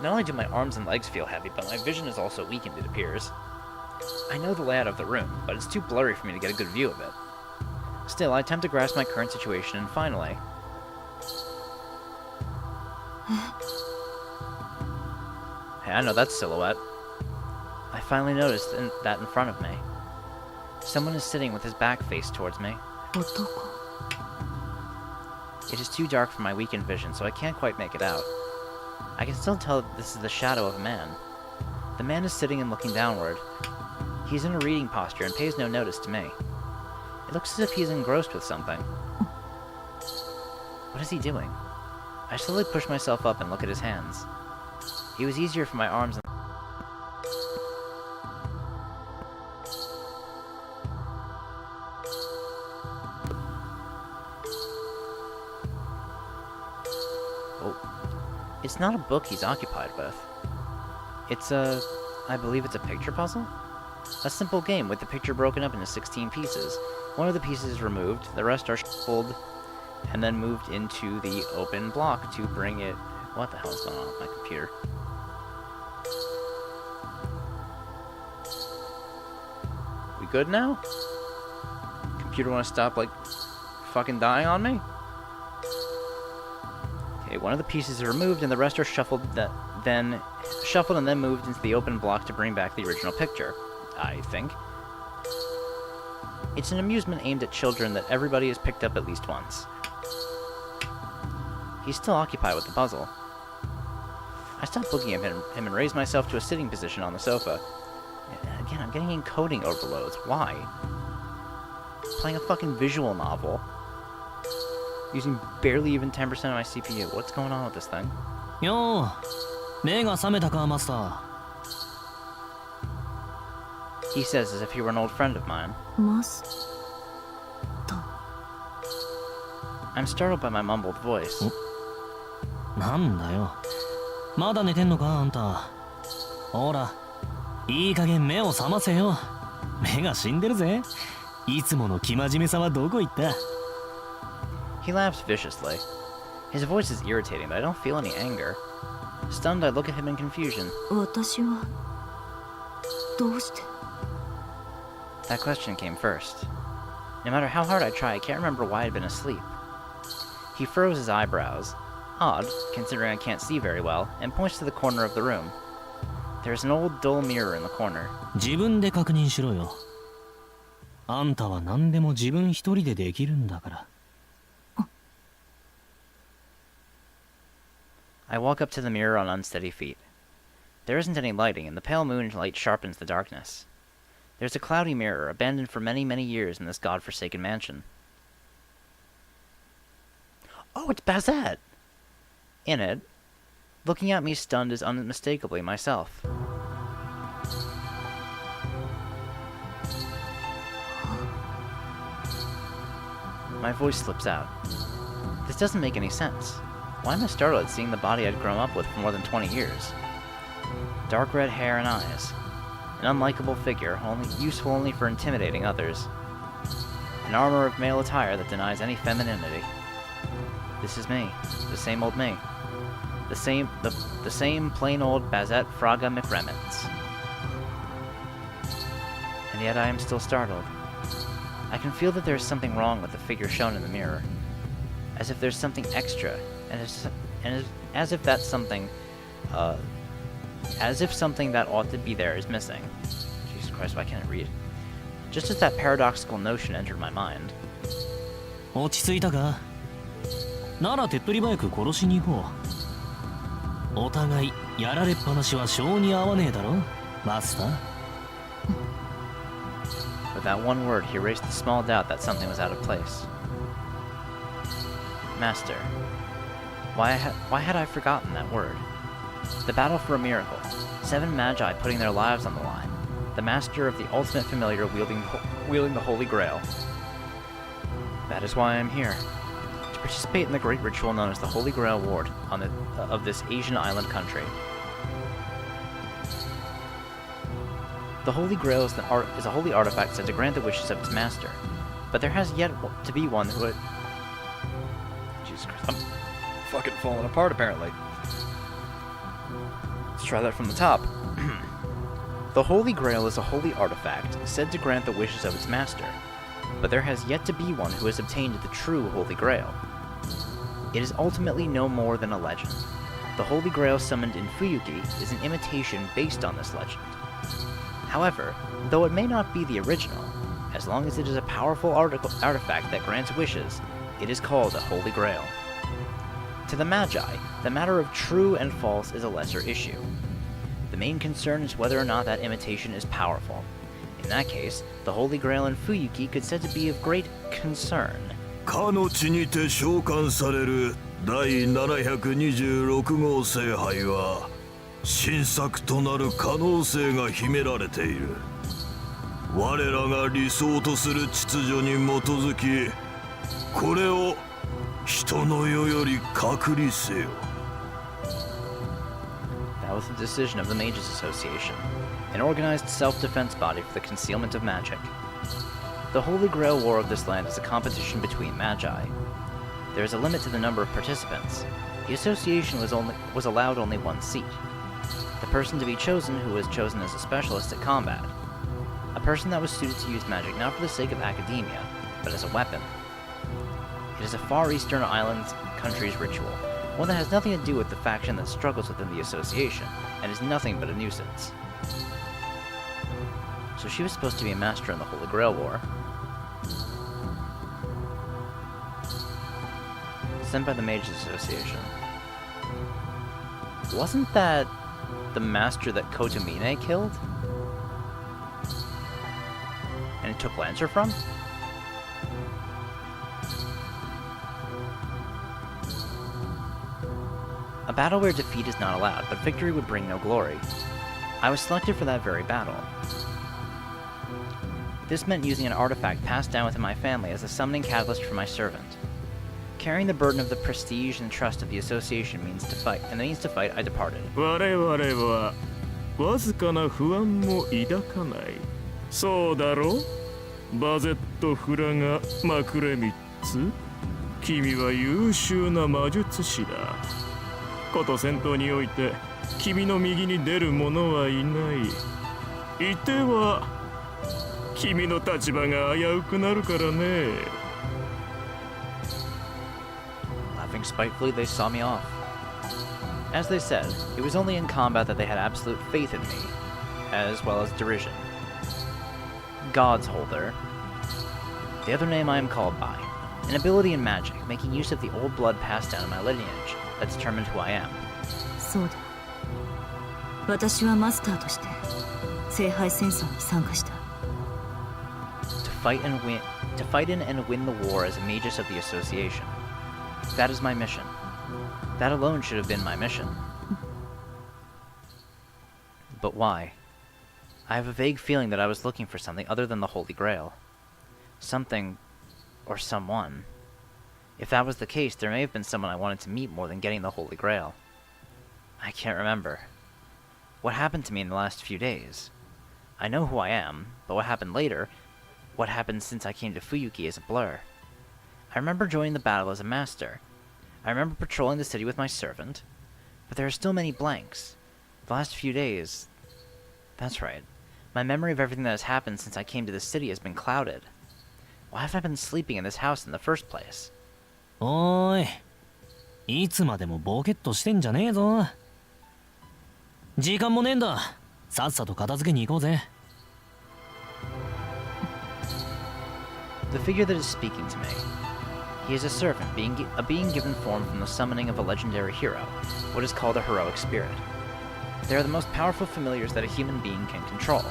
Not only do my arms and legs feel heavy, but my vision is also weakened, it appears. I know the layout of the room, but it's too blurry for me to get a good view of it. Still, I attempt to grasp my current situation, and finally... Hey, I know that silhouette. I finally noticed that in front of me. Someone is sitting with his back faced towards me. It is too dark for my weakened vision, so I can't quite make it out. I can still tell that this is the shadow of a man. The man is sitting and looking downward. He's in a reading posture and pays no notice to me. It looks as if he's engrossed with something. What is he doing? I slowly push myself up and look at his hands. It was easier for my arms and... It's not a book he's occupied with. It's I believe it's a picture puzzle? A simple game with the picture broken up into 16 pieces. One of the pieces is removed, the rest are shuffled, and then moved into the open block to bring it... What the hell is going on with my computer? We good now? Computer wanna stop, like, fucking dying on me? Okay, one of the pieces is removed and the rest are shuffled and then moved into the open block to bring back the original picture, I think. It's an amusement aimed at children that everybody has picked up at least once. He's still occupied with the puzzle. I stop looking at him and raise myself to a sitting position on the sofa. Again, I'm getting encoding overloads. Why? Playing a fucking visual novel. Using barely even 10% of my CPU. What's going on with this thing? Yo, 目が覚めたかマスター。He says as if he were an old friend of mine. マスター I'm startled by my mumbled voice. なんだよ。まだ寝てんのかあんた。ほら、いい加減目を覚ませよ。目が死んでるぜ。いつもの生真面目さはどこ行った？ He laughs viciously. His voice is irritating, but I don't feel any anger. Stunned, I look at him in confusion. 私はどうして That question came first. No matter how hard I try, I can't remember why I'd been asleep. He furrows his eyebrows, odd, considering I can't see very well, and points to the corner of the room. There's an old dull mirror in the corner. 自分で確認しろよ。あんたは何でも自分一人でできるんだから。I walk up to the mirror on unsteady feet. There isn't any lighting, and the pale moonlight sharpens the darkness. There's a cloudy mirror, abandoned for many, many years in this god-forsaken mansion. Oh, it's Bazette! In it, looking at me stunned as unmistakably myself. My voice slips out. This doesn't make any sense. Why am I startled at seeing the body I'd grown up with for more than 20 years? Dark red hair and eyes. An unlikable figure, useful only for intimidating others. An armor of male attire that denies any femininity. This is me. The same old me. The same plain old Bazette Fraga McRemens. And yet I am still startled. I can feel that there is something wrong with the figure shown in the mirror. As if there's something extra, and as if that's something, as if something that ought to be there is missing. Jesus Christ, why can't I read? Just as that paradoxical notion entered my mind. 落ち着いたか？なら手っ取り早く殺しに行こう。お互いやられっぱなしは性に合わねえだろ、マスター。With that one word, he erased the small doubt that something was out of place. Master. Why had I forgotten that word? The battle for a miracle. 7 magi putting their lives on the line. The master of the ultimate familiar wielding the Holy Grail. That is why I am here. To participate in the great ritual known as the Holy Grail Ward of this Asian island country. The Holy Grail is a holy artifact said to grant the wishes of its master. But there has yet to be one who... Jesus Christ, I'm fucking falling apart apparently. Let's try that from the top. The Holy Grail is a holy artifact said to grant the wishes of its master. But there has yet to be one who has obtained the true Holy Grail. It is ultimately no more than a legend. The Holy Grail summoned in Fuyuki is an imitation based on this legend. However, though it may not be the original, as long as it is a powerful artifact that grants wishes, it is called a Holy Grail. To the Magi, the matter of true and false is a lesser issue. The main concern is whether or not that imitation is powerful. In that case, the Holy Grail in Fuyuki could said to be of great concern. かの地にて召喚される第726号聖杯は新作となる可能性が秘められている。我らが理想とする秩序に基づき、これを人の世より隔離せよ。That was the decision of the Mages Association, an organized self-defense body for the concealment of magic. The Holy Grail War of this land is a competition between Magi. There is a limit to the number of participants. The association was allowed only one seat. The person to be chosen who was chosen as a specialist at combat. A person that was suited to use magic not for the sake of academia, but as a weapon. It is a Far Eastern Islands country's ritual, one that has nothing to do with the faction that struggles within the association, and is nothing but a nuisance. So she was supposed to be a master in the Holy Grail War. Sent by the Mages Association. Wasn't that the master that Kotomine killed? And it took Lancer from? A battle where defeat is not allowed, but victory would bring no glory. I was selected for that very battle. This meant using an artifact passed down within my family as a summoning catalyst for my servant. Carrying the burden of the prestige and trust of the association means to fight, I departed. 我々はわずかな不安も抱かない。そうだろうバゼット・フラガ・マクレミッツ。君は優秀な魔術師だ。こと戦闘において君の右に出る者はいない。いては君の立場が危うくなるからね。Laughing spitefully, they saw me off. As they said, it was only in combat that they had absolute faith in me, as well as derision. God's Holder. The other name I am called by. An ability in magic, making use of the old blood passed down in my lineage, that determined who I am. そうだ。私はマスターとして聖杯戦争に参加した。To fight in and win the war as a magus of the association. That is my mission. That alone should have been my mission. But why? I have a vague feeling that I was looking for something other than the Holy Grail. Something, or someone. If that was the case, there may have been someone I wanted to meet more than getting the Holy Grail. I can't remember. What happened to me in the last few days? I know who I am, but what happened later, what happened since I came to Fuyuki, is a blur. I remember joining the battle as a master. I remember patrolling the city with my servant, but there are still many blanks. The last few days... That's right. My memory of everything that has happened since I came to the city has been clouded. Why have I been sleeping in this house in the first place? おーい、いつまでもボケっとしてんじゃねえぞ。時間もねえんだ。さっさと片付けに行こうぜ。The figure that is speaking to me. He is a servant, a being given form from the summoning of a legendary hero, what is called a heroic spirit. They are the most powerful familiars that a human being can control.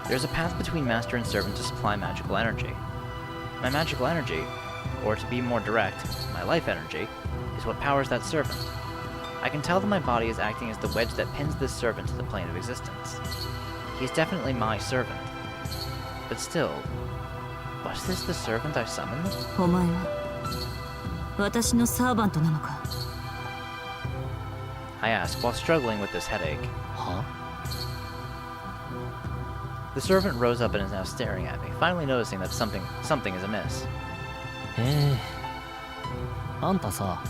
There is a path between master and servant to supply magical energy. My magical energy, or to be more direct, my life energy, is what powers that servant. I can tell that my body is acting as the wedge that pins this servant to the plane of existence. He is definitely my servant. But still, was this the servant I summoned? お前は私のサーバントなのか I asked, while struggling with this headache. は The servant rose up and is now staring at me, finally noticing that something is amiss. へえ。あんたさ、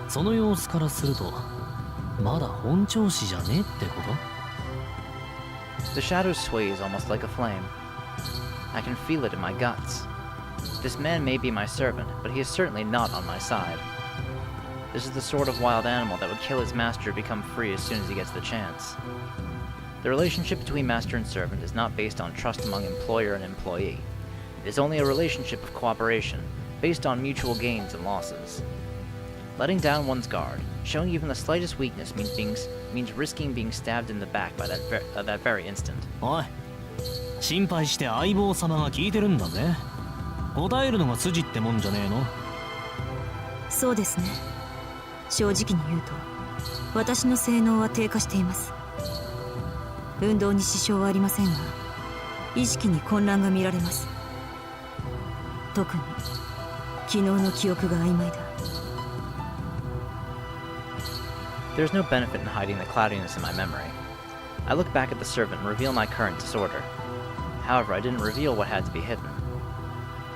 その様子からすると、まだ本調子じゃねえってこと The shadow sways almost like a flame. I can feel it in my guts. This man may be my servant, but he is certainly not on my side. This is the sort of wild animal that would kill his master or become free as soon as he gets the chance. The relationship between master and servant is not based on trust among employer and employee. It is only a relationship of cooperation, based on mutual gains and losses. Letting down one's guard, showing even the slightest weakness means risking being stabbed in the back by that very instant. おい、心配して相棒様が聞いてるんだぜ。答えるのが筋ってもんじゃねえの。そうですね。正直に言うと私の性能は低下しています。運動に支障はありませんが意識に混乱が見られます。特に昨日の記憶が曖昧だ。There is no benefit in hiding the cloudiness in my memory. I look back at the servant and reveal my current disorder. However, I didn't reveal what had to be hidden.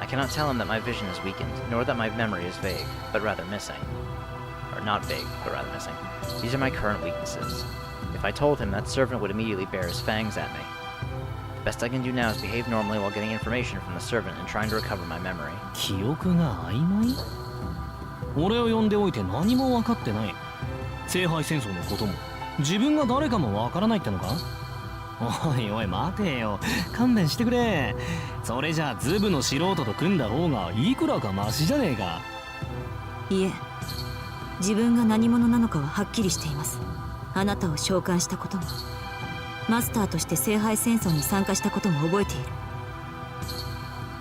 I cannot tell him that my vision is weakened, nor that my memory is vague, but rather missing. Or not vague, but rather missing. These are my current weaknesses. If I told him, that servant would immediately bare his fangs at me. The best I can do now is behave normally while getting information from the servant and trying to recover my memory. 記憶が曖昧？俺を呼んでおいて何も分かってない。聖杯戦争のことも自分が誰かも分からないってのか？おいおい待てよ、勘弁してくれ。それじゃあズブの素人と組んだ方がいくらかマシじゃねえか。いえ、自分が何者なのかははっきりしています。あなたを召喚したこともマスターとして聖杯戦争に参加したことも覚えている。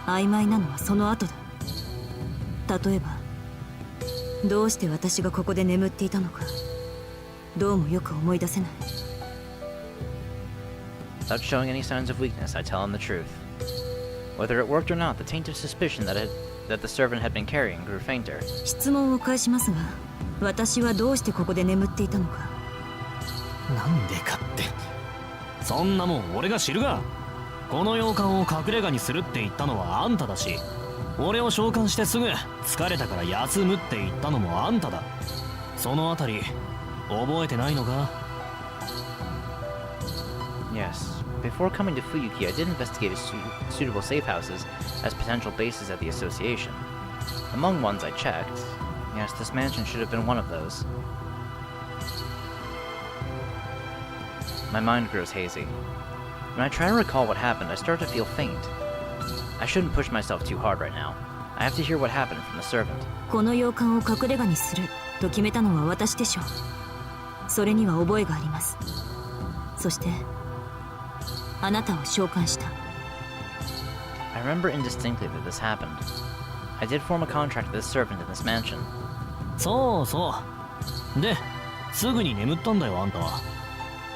曖昧なのはその後だ。例えばどうして私がここで眠っていたのかどうもよく思い出せない。Without showing any signs of weakness, I tell him the truth. Whether it worked or not, the taint of suspicion that the servant had been carrying grew fainter. 質問を返しますが、私はどうしてここで眠っていたのか。なんでかってそんなもん俺が知るが。この洋館を隠れ家にするって言ったのはあんただし、俺を召喚してすぐ疲れたから休むって言ったのもあんただ。そのあたり覚えてないのか？ Yes. Before coming to Fuyuki, I did investigate suitable safe houses as potential bases at the association. Among ones I checked, yes, this mansion should have been one of those. My mind grows hazy. When I try to recall what happened, I start to feel faint. I shouldn't push myself too hard right now. I have to hear what happened from the servant. この洋館を隠れ家にすると決めたのは私でしょう。それには覚えがあります。そしてあなたを召喚した。 I remember indistinctly that this happened. I did form a contract with this servant in this mansion. そうそうですぐに眠ったんだよあんたは。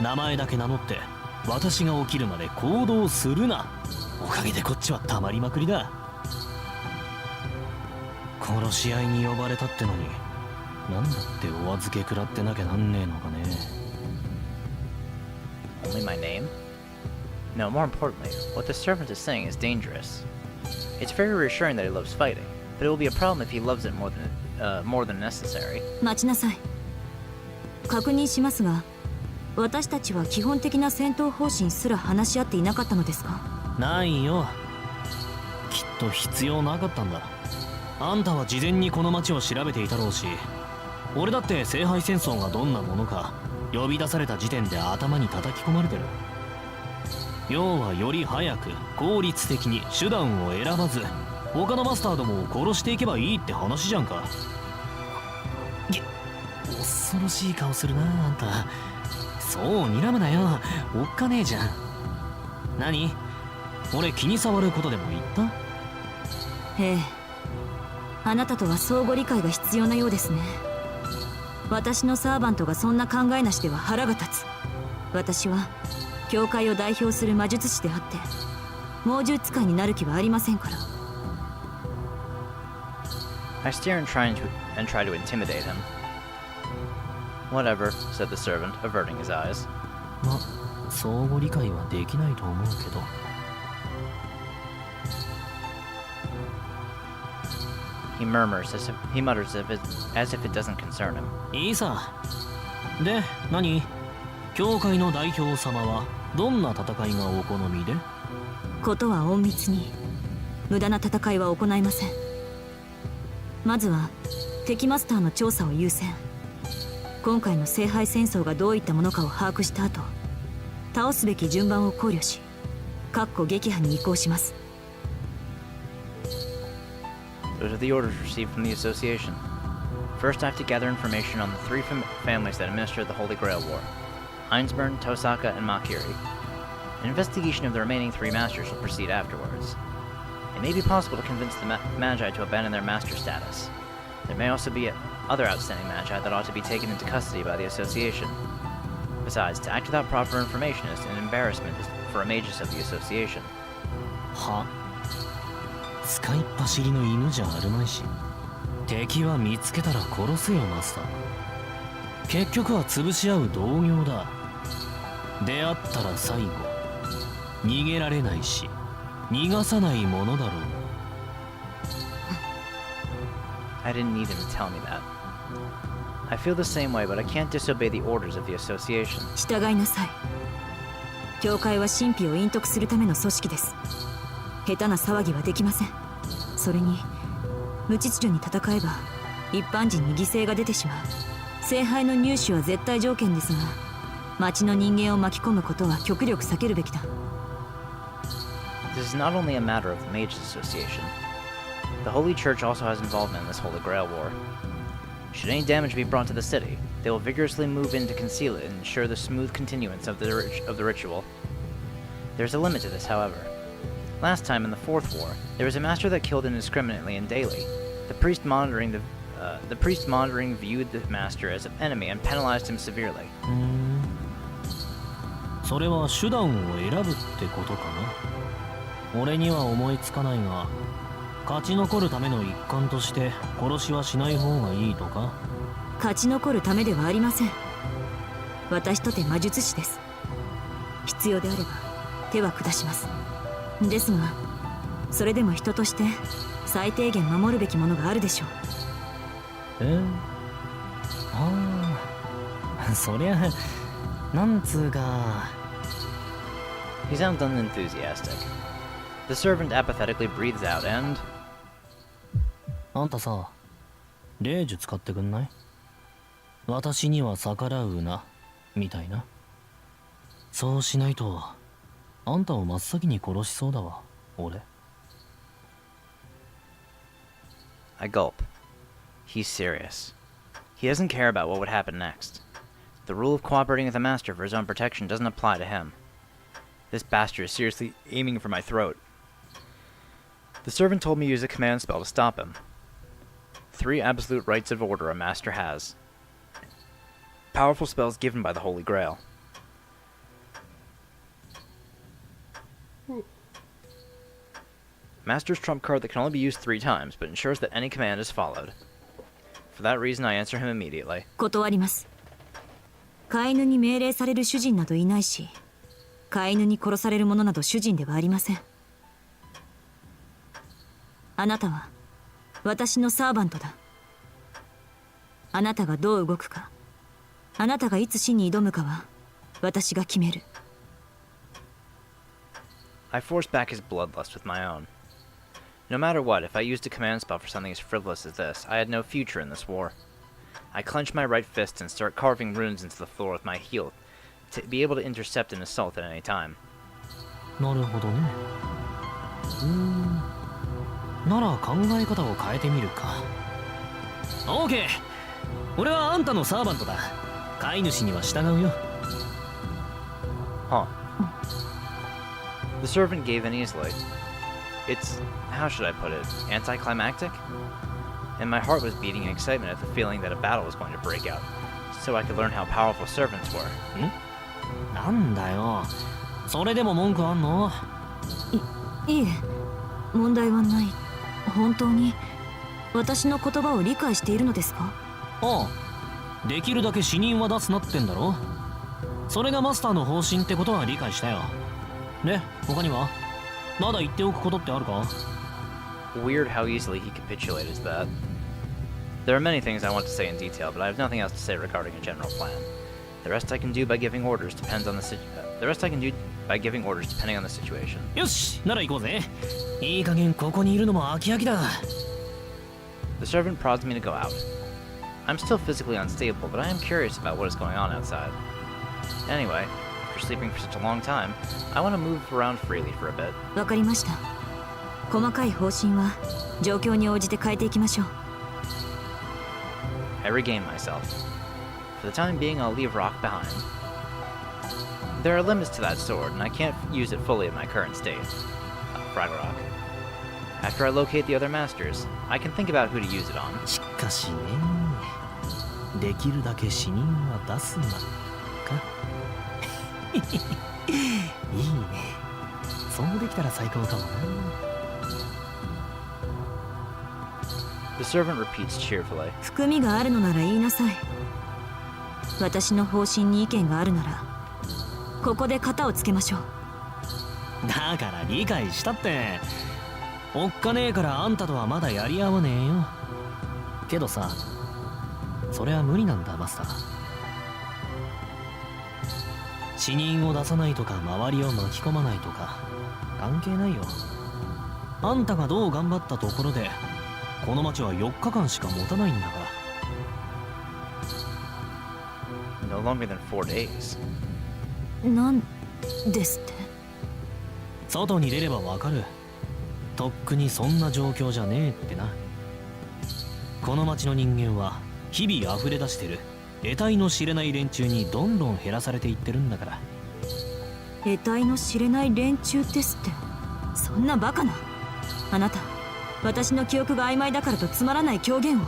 名前だけ名乗って私が起きるまで行動するな。おかげでこっちはたまりまくりだ。殺し合いに呼ばれたってのになんだってお預け食らってなきゃなんねえのかね。 Only my name? No, more importantly, what the servant is saying is dangerous. It's very reassuring that he loves fighting, but it will be a problem if he loves it more than necessary. 待ちなさい。確認しますが、私たちは基本的な戦闘方針すら話し合っていなかったのですか？ないよ。きっと必要なかったんだ。あんたは事前にこの町を調べていたろうし、俺だって聖杯戦争がどんなものか呼び出された時点で頭に叩き込まれてる。要はより早く効率的に手段を選ばず他のバスターどもを殺していけばいいって話じゃんか。恐ろしい顔するなあんた。そう睨むなよ、おっかねえじゃん。何？俺気に障ることでも言った？ええ、あなたとは相互理解が必要なようですね。私のサーバントがそんな考えなしでは腹が立つ。私は教会を代表する魔術師であって猛獣使いになる気はありませんから。 I stare and try to intimidate him. Whatever, said the servant, averting his eyes. ま、相互理解はできないと思うけど。He mutters as if it doesn't concern him. いいさ。で、何？教会の代表様はどんな戦いがお好みで？ことは隠密に、無駄な戦いは行いません。まずは敵マスターの調査を優先。今回の聖杯戦争がどういったものかを把握した後、倒すべき順番を考慮し、撃破に移行します。 Those are the orders received from the association. First, I have to gather information on the three families that administered the Holy Grail War: Heinsburn, Tosaka, and Makiri. An investigation of the remaining three masters will proceed afterwards. It may be possible to convince the Magi to abandon their master status. There may also be other outstanding Magi that ought to be taken into custody by the association. Besides, to act without proper information is an embarrassment for a magus of the association. は？使いっ走りの犬じゃあるまいし、敵は見つけたら殺せよマスター。結局は潰し合う同業だ。出会ったら最後逃げられないし逃がさないものだろう。I didn't need him to tell me that. I feel the same way, but I can't disobey the orders of the association. 従いなさい。教会は神秘を隠匿するための組織です。下手な騒ぎはできません。それに無秩序に戦えば一般人に犠牲が出てしまう。聖杯の入手は絶対条件ですが、町の人間を巻き込むことは極力避けるべきだ。 This is not only a matter of the Mages Association. The Holy Church also has involvement in this Holy Grail War. Should any damage be brought to the city, they will vigorously move in to conceal it and ensure the smooth continuance of the ritual. There's a limit to this, however. Last time in the Fourth War, there was a master that killed indiscriminately and daily. The priest monitoring viewed the master as an enemy and penalized him severely. それは手段を選ぶってことかな。俺には思いつかないが、勝ち残るための一環として殺しはしない方がいいとか。勝ち残るためではありません。私とて魔術師です。必要であれば手は下します。ですがそれでも人として最低限守るべきものがあるでしょう。ああ、そりゃなんつうか。 He sounds unenthusiastic. The servant apathetically breathes out and... あんたさ、霊術使ってくんない？私には逆らうな、みたいな。そうしないと、あんたを真っ先に殺しそうだわ、俺。I gulp. He's serious. He doesn't care about what would happen next. The rule of cooperating with the master for his own protection doesn't apply to him. This bastard is seriously aiming for my throat. The servant told me to use a command spell to stop him. 3 absolute rights of order a master has. Powerful spells given by the Holy Grail. Master's trump card that can only be used 3 times, but ensures that any command is followed. For that reason, I answer him immediately. 断ります。飼い犬に命令される主人などいないし、飼い犬に殺される者など主人ではありません。あなたは私のサーバントだ。あなたがどう動くか、あなたがいつ死に挑むかは私が決める。I force back his bloodlust with my own. No matter what, if I used a command spell for something as frivolous as this, I had no future in this war. I clench my right fist and start carving runes into the floor with my heel to be able to intercept an assault at any time. なるほどね。なら考え方を変えてみるか。オーケー。俺はあんたのサーバントだ。飼い主には従うよ。Huh. The servant gave in easily. It's, how should I put it, anticlimactic? And my heart was beating in excitement at the feeling that a battle was going to break out, so I could learn how powerful servants were. なんだよ。それでも文句あんの？いえ、問題はない。本当に私の言葉を理解しているのですか？ああ、できるだけ死人は出すなってんだろ。それがマスターの方針ってことは理解したよ。で、他にはまだ言っておくことってあるか？ Weird how easily he capitulated to that. There are many things I want to say in detail, but I have nothing else to say regarding a general plan. The rest I can do by giving orders depends on the situation. よし、なら行こうぜ。いい加減ここにいるのも飽き飽きだ。The servant prods me to go out. I'm still physically unstable, but I am curious about what is going on outside. Anyway, after sleeping for such a long time, I want to move around freely for a bit. わかりました。細かい方針は状況に応じて変えていきましょう。I regain myself. For the time being, I'll leave rock behind. There are limits to that sword, and I can't use it fully in my current state. Fraggle Rock. After I locate the other masters, I can think about who to use it on. しかしね、できるだけ死人は出すなか。いいね。そうできたら最高かもな。The servant repeats cheerfully. 含みがあるのなら言いなさい。私の方針に意見があるならここで型をつけましょう。だから理解したって。おっかねえからあんたとはまだやり合わねえよ。けどさ、それは無理なんだマスター。死人を出さないとか周りを巻き込まないとか関係ないよ。あんたがどう頑張ったところでこの町は4日間しか持たないんだから。No longer than 4 days. なんですって？外に出ればわかる。とっくにそんな状況じゃねえってな。この町の人間は日々溢れ出してる得体の知れない連中にどんどん減らされていってるんだから。得体の知れない連中ですって？そんなバカな。あなた、私の記憶が曖昧だからとつまらない狂言を。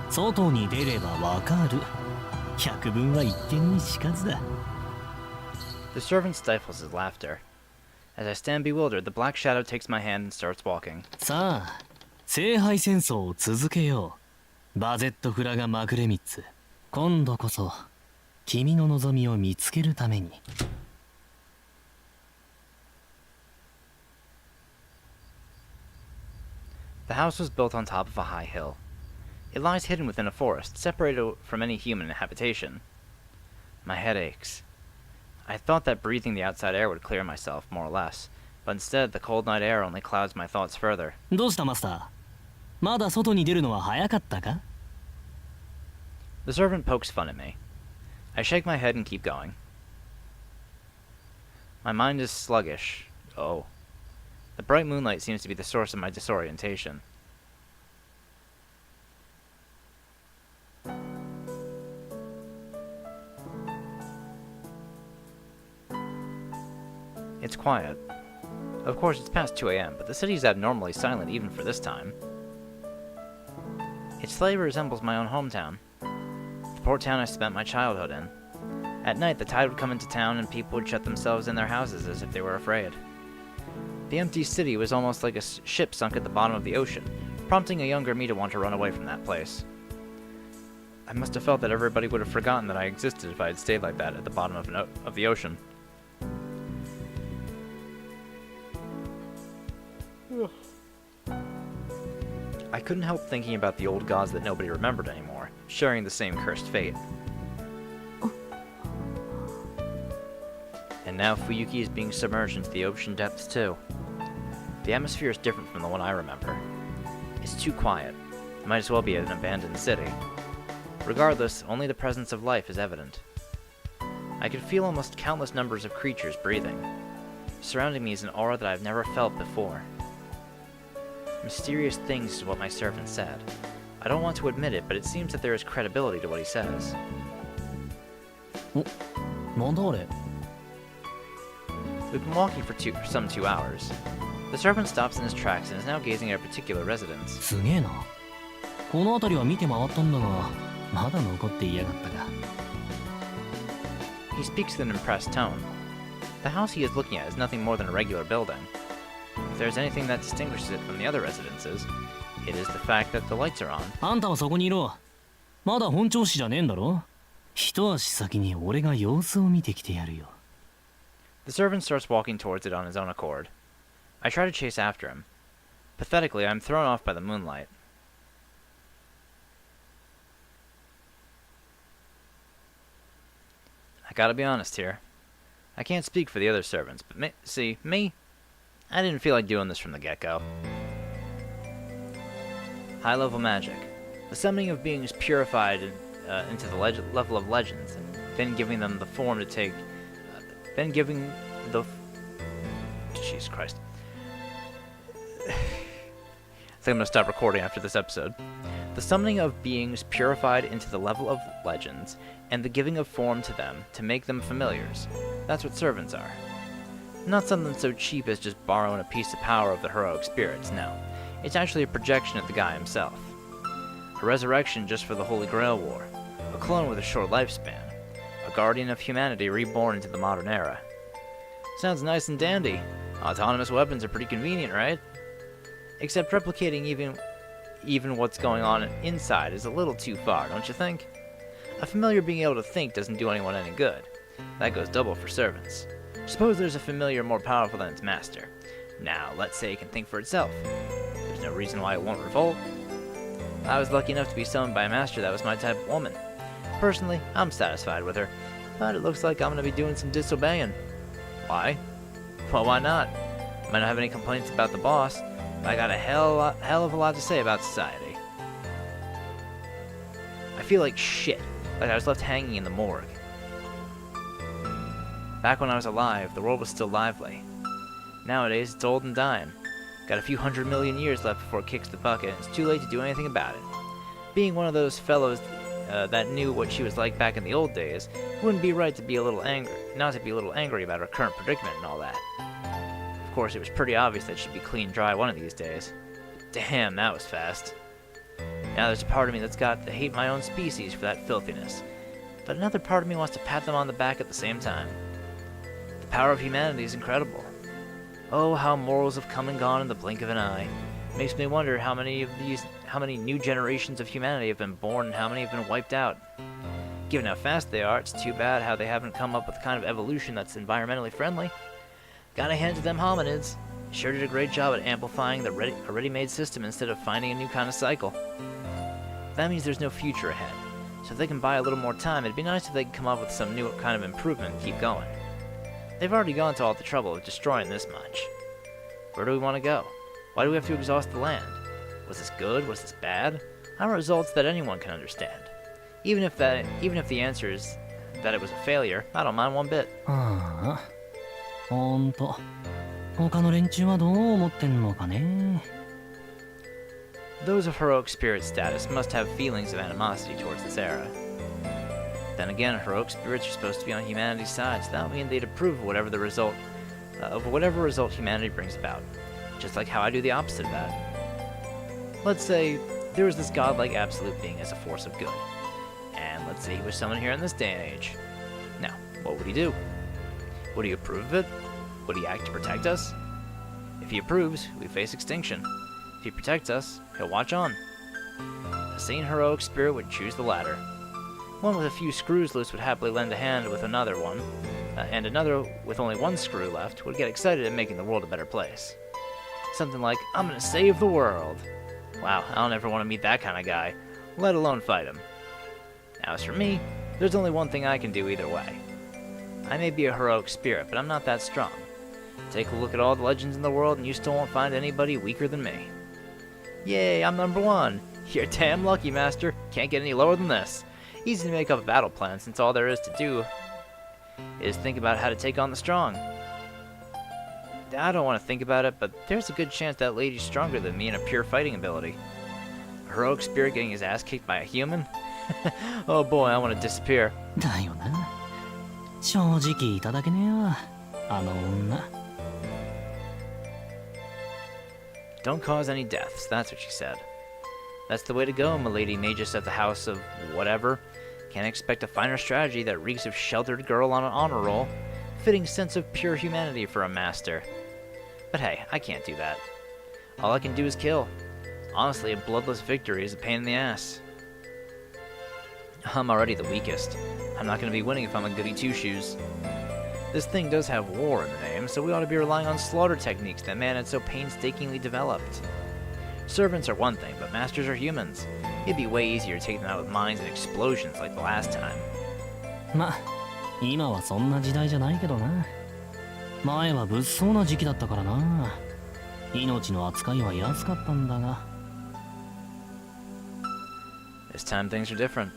外に出ればわかる。百聞は一見にしかずだ。The servant stifles his laughter. As I stand bewildered, the black shadow takes my hand and starts walking. さあ聖杯戦争を続けよう。バゼットフラガマグレミッツ。今度こそ君の望みを見つけるために。The house was built on top of a high hill. It lies hidden within a forest, separated from any human habitation. My head aches. I thought that breathing the outside air would clear myself, more or less, but instead the cold night air only clouds my thoughts further. どうしたマスター？まだ外に出るのは早かったか？ The servant pokes fun at me. I shake my head and keep going. My mind is sluggish. Oh. The bright moonlight seems to be the source of my disorientation. It's quiet. Of course, it's past 2 a.m., but the city is abnormally silent even for this time. Its flavor resembles my own hometown, the port town I spent my childhood in. At night, the tide would come into town and people would shut themselves in their houses as if they were afraid. The empty city was almost like a ship sunk at the bottom of the ocean, prompting a younger me to want to run away from that place. I must have felt that everybody would have forgotten that I existed if I had stayed like that at the bottom of the ocean. I couldn't help thinking about the old gods that nobody remembered anymore, sharing the same cursed fate. And now Fuyuki is being submerged into the ocean depths too. The atmosphere is different from the one I remember. It's too quiet. It might as well be an abandoned city. Regardless, only the presence of life is evident. I could feel almost countless numbers of creatures breathing. Surrounding me is an aura that I've never felt before. Mysterious things is what my servant said. I don't want to admit it, but it seems that there is credibility to what he says. なんだあれ？ We've been walking for some 2 hours. The servant stops in his tracks and is now gazing at a particular residence. すげえな。この辺りは見て回ったんだが、まだ残っていやがったか。 He speaks with an impressed tone. The house he is looking at is nothing more than a regular building. If there's anything that distinguishes it from the other residences, it is the fact that the lights are on. あんたはそこにいろ。まだ本調子じゃねえんだろ。一足先に俺が様子を見てきてやるよ。 The servant starts walking towards it on his own accord. I try to chase after him. Pathetically, I'm thrown off by the moonlight. I gotta be honest here. I can't speak for the other servants, but me? I didn't feel like doing this from the get-go. High-level magic. The summoning of beings purified into the level of legends, and then giving them the form to take... Jesus Christ. I think I'm gonna stop recording after this episode. The summoning of beings purified into the level of legends, and the giving of form to them to make them familiars. That's what servants are. Not something so cheap as just borrowing a piece of power of the heroic spirits, no. It's actually a projection of the guy himself. A resurrection just for the Holy Grail War. A clone with a short lifespan. A guardian of humanity reborn into the modern era. Sounds nice and dandy. Autonomous weapons are pretty convenient, right? Except replicating even what's going on inside is a little too far, don't you think? A familiar being able to think doesn't do anyone any good. That goes double for servants. Suppose there's a familiar more powerful than its master. Now, let's say it can think for itself. There's no reason why it won't revolt. I was lucky enough to be summoned by a master that was my type of woman. Personally, I'm satisfied with her, but it looks like I'm gonna be doing some disobeying. Why? Well, why not? Might not have any complaints about the boss, but I got a hell of a lot to say about society. I feel like shit, like I was left hanging in the morgue. Back when I was alive, the world was still lively. Nowadays, it's old and dying. Got a few 100 million years left before it kicks the bucket, and it's too late to do anything about it. Being one of those fellows that knew what she was like back in the old days, it wouldn't be right to be a little angry, not to be a little angry about her current predicament and all that. Of course, it was pretty obvious that she'd be clean dry one of these days. Damn, that was fast. Now there's a part of me that's got to hate my own species for that filthiness, but another part of me wants to pat them on the back at the same time. power of humanity is incredible. Oh, how morals have come and gone in the blink of an eye. Makes me wonder how many new generations of humanity have been born and how many have been wiped out. Given how fast they are, it's too bad how they haven't come up with the kind of evolution that's environmentally friendly. Gotta hand it to them hominids. Sure did a great job at amplifying a ready-made system instead of finding a new kind of cycle. That means there's no future ahead. So if they can buy a little more time, it'd be nice if they could come up with some new kind of improvement and keep going. They've already gone to all the trouble of destroying this much. Where do we want to go? Why do we have to exhaust the land? Was this good? Was this bad? How are results that anyone can understand? Even if the answer is that it was a failure, I don't mind one bit. ああ、ほんと。他の連中はどう思ってんのかね。Those of heroic spirit status must have feelings of animosity towards this era. Then again, heroic spirits are supposed to be on humanity's side, so that would mean they'd approve of whatever result humanity brings about. Just like how I do the opposite of that. Let's say there was this godlike absolute being as a force of good. And let's say he was someone here in this day and age. Now, what would he do? Would he approve of it? Would he act to protect us? If he approves, we face extinction. If he protects us, he'll watch on. A sane heroic spirit would choose the latter. One with a few screws loose would happily lend a hand with another one, and another with only one screw left would get excited at making the world a better place. Something like, I'm gonna save the world. Wow, I don't ever want to meet that kind of guy, let alone fight him. Now, as for me, there's only one thing I can do either way. I may be a heroic spirit, but I'm not that strong. Take a look at all the legends in the world and you still won't find anybody weaker than me. Yay, I'm number one. You're damn lucky, Master. Can't get any lower than this. Easy to make up a battle plan since all there is to do is think about how to take on the strong. I don't want to think about it, but there's a good chance that lady's stronger than me in a pure fighting ability. A heroic spirit getting his ass kicked by a human? Oh boy, I want to disappear. だよな。正直いただけねえわ。あの女。Don't cause any deaths, that's what she said. That's the way to go, milady magus of the house of whatever. Can't expect a finer strategy that reeks of sheltered girl on an honor roll. Fitting sense of pure humanity for a master. But hey, I can't do that. All I can do is kill. Honestly, a bloodless victory is a pain in the ass. I'm already the weakest. I'm not going to be winning if I'm a goody two-shoes. This thing does have war in the name, so we ought to be relying on slaughter techniques that man had so painstakingly developed. Servants are one thing, but masters are humans. It'd be way easier to take them out with mines and explosions like the last time. ま、今はそんな時代じゃないけどな。前は物騒な時期だったからな。命の扱いは安かったんだが。This time things are different.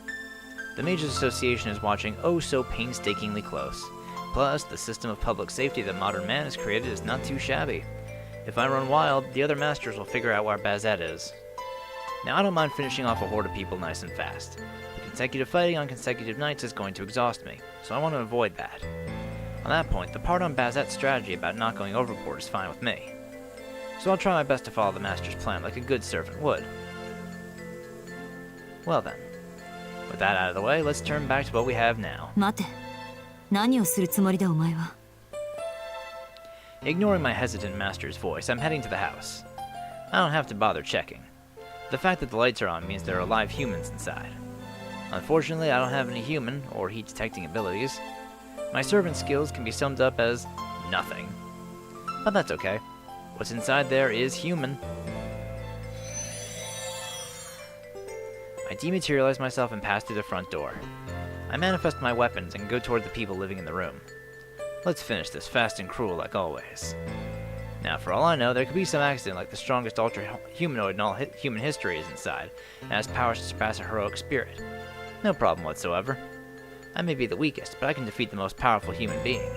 The Mages Association is watching oh so painstakingly close. Plus, the system of public safety that modern man has created is not too shabby. If I run wild, the other masters will figure out where Bazette is. Now, I don't mind finishing off a horde of people nice and fast. But consecutive fighting on consecutive nights is going to exhaust me, so I want to avoid that. On that point, the part on Bazette's strategy about not going overboard is fine with me. So I'll try my best to follow the master's plan like a good servant would. Well then, with that out of the way, let's turn back to what we have now. 待て。何をするつもりだお前は。Ignoring my hesitant master's voice, I'm heading to the house. I don't have to bother checking. The fact that the lights are on means there are live humans inside. Unfortunately, I don't have any human or heat detecting abilities. My servant skills can be summed up as nothing. But that's okay. What's inside there is human. I dematerialize myself and pass through the front door. I manifest my weapons and go toward the people living in the room. Let's finish this fast and cruel like always. Now, for all I know, there could be some accident like the strongest ultra-humanoid in all human history is inside, and has powers to surpass a heroic spirit. No problem whatsoever. I may be the weakest, but I can defeat the most powerful human being.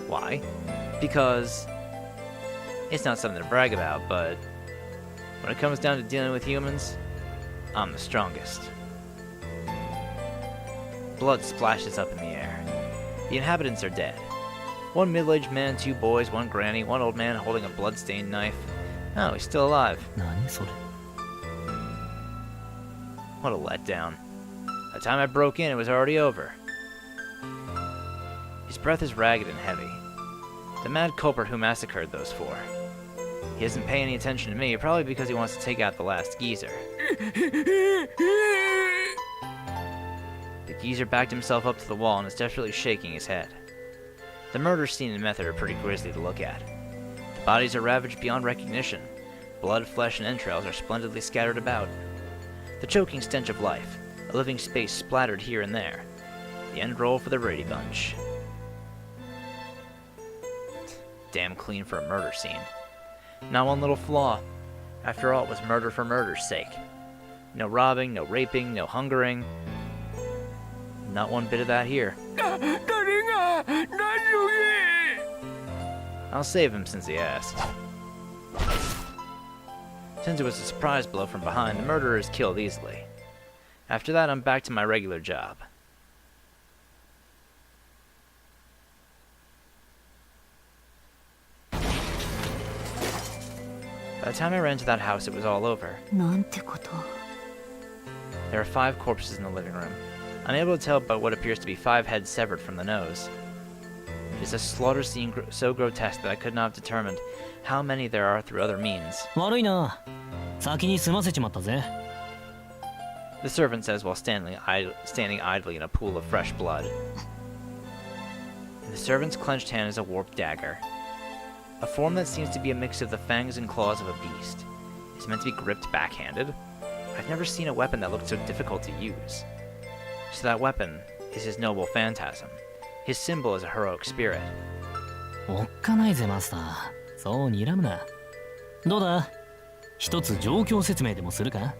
Why? Because it's not something to brag about, but when it comes down to dealing with humans, I'm the strongest. Blood splashes up in the air. The inhabitants are dead. One middle-aged man, 2 boys, 1 granny, 1 old man holding a blood-stained knife. Oh, he's still alive. 何それ。 What a letdown. By the time I broke in, it was already over. His breath is ragged and heavy. The mad culprit who massacred those four. He doesn't pay any attention to me, probably because he wants to take out the last geezer. The geezer backed himself up to the wall and is desperately shaking his head. The murder scene and method are pretty grisly to look at. The bodies are ravaged beyond recognition. Blood, flesh, and entrails are splendidly scattered about. The choking stench of life, a living space splattered here and there. The end roll for the Brady Bunch. Damn clean for a murder scene. Not one little flaw. After all, it was murder for murder's sake. No robbing, no raping, no hungering. Not one bit of that here. I'll save him since he asked. Since it was a surprise blow from behind, the murderer is killed easily. After that, I'm back to my regular job. By the time I ran to that house, it was all over. なんてこと。 There are 5 corpses in the living room, unable to tell but what appears to be 5 heads severed from the nose. It is a slaughter scene so grotesque that I could not have determined how many there are through other means. 悪いな。先に済ませちまったぜ。 The servant says while standing idly in a pool of fresh blood. In the servant's clenched hand is a warped dagger. A form that seems to be a mix of the fangs and claws of a beast. It's meant to be gripped backhanded. I've never seen a weapon that looked so difficult to use. So that weapon is his noble phantasm. His symbol is a heroic spirit. おっかないぜマスター。そう睨むな。どうだ？一つ状況説明でもするか？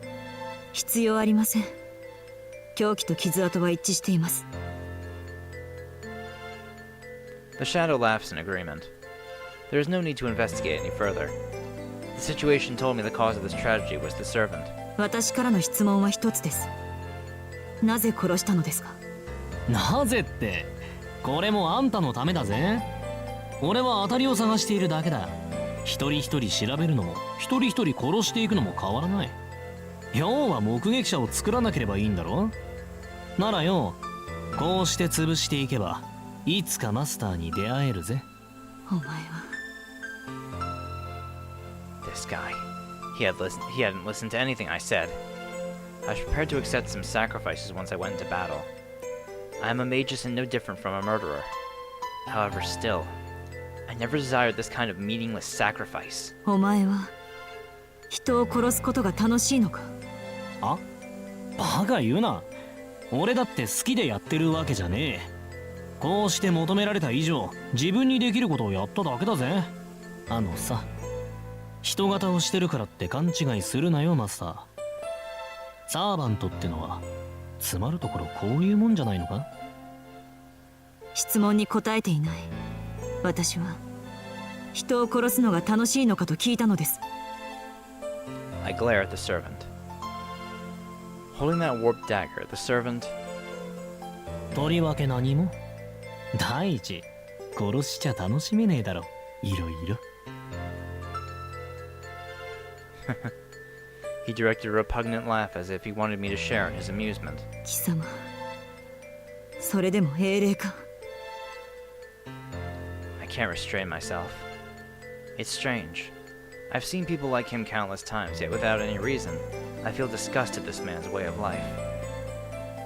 必要ありません。凶器と傷跡は一致しています。 The shadow laughs in agreement. There is no need to investigate any further. The situation told me the cause of this tragedy was the servant. 私からの質問は一つです。なぜ殺したのですか？なぜって、これもあんたのためだぜ。俺は当たりを探しているだけだ。一人一人調べるのも、一人一人殺していくのも変わらない。要は目撃者を作らなければいいんだろ？ならよ、こうして潰していけば、いつかマスターに出会えるぜ。お前は。 This guy. He hadn't listened to anything I said. I was prepared to accept some sacrifices once I went into battle. I am a magus and no different from a murderer. However, still, I never desired this kind of meaningless sacrifice. お前は人を殺すことが楽しいのか？あ？バカ言うな。俺だって好きでやってるわけじゃねえ。こうして求められた以上、自分にできることをやっただけだぜ。あのさ、人型をしてるからって勘違いするなよマスター。サーバントってのはつまるところこういうもんじゃないのか？質問に答えていない。私は人を殺すのが楽しいのかと聞いたのです。 I glare at the servant. Holding that warped dagger, the servant... とりわけ何も。第一、殺しちゃ楽しめねえだろ。いろいろ。He directed a repugnant laugh as if he wanted me to share in his amusement. 貴様、それでも英霊か。 I can't restrain myself. It's strange. I've seen people like him countless times, yet without any reason, I feel disgust at this man's way of life.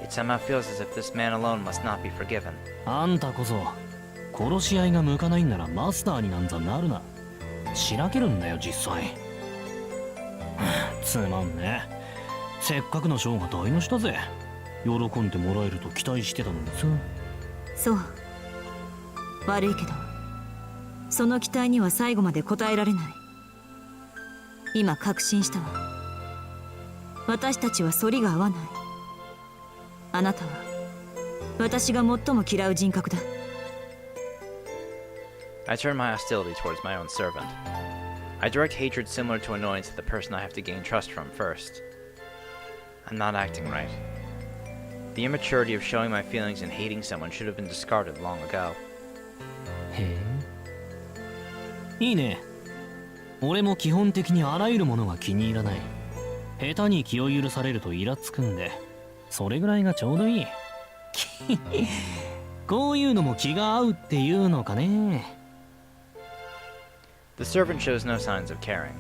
It somehow feels as if this man alone must not be forgiven. あんたこそ、殺し合いが向かないんならマスターになんざなるな。しらけるんだよ実際。つまんねえ。せっかくの賞が台無しだぜ。喜んでもらえると期待してたのにさ。そう。悪いけど、その期待には最後まで応えられない。今確信したわ。私たちは反りが合わない。あなたは私が最も嫌う人格だ。I turn my hostility towards my own servant. I direct hatred similar to annoyance at the person I have to gain trust from first. I'm not acting right. The immaturity of showing my feelings and hating someone should have been discarded long ago. へえ。いいね。俺も基本的にあらゆるものが気に入らない。下手に気を許されるとイラつくんで、それぐらいがちょうどいい。こういうのも気が合うっていうのかね。 The servant shows no signs of caring.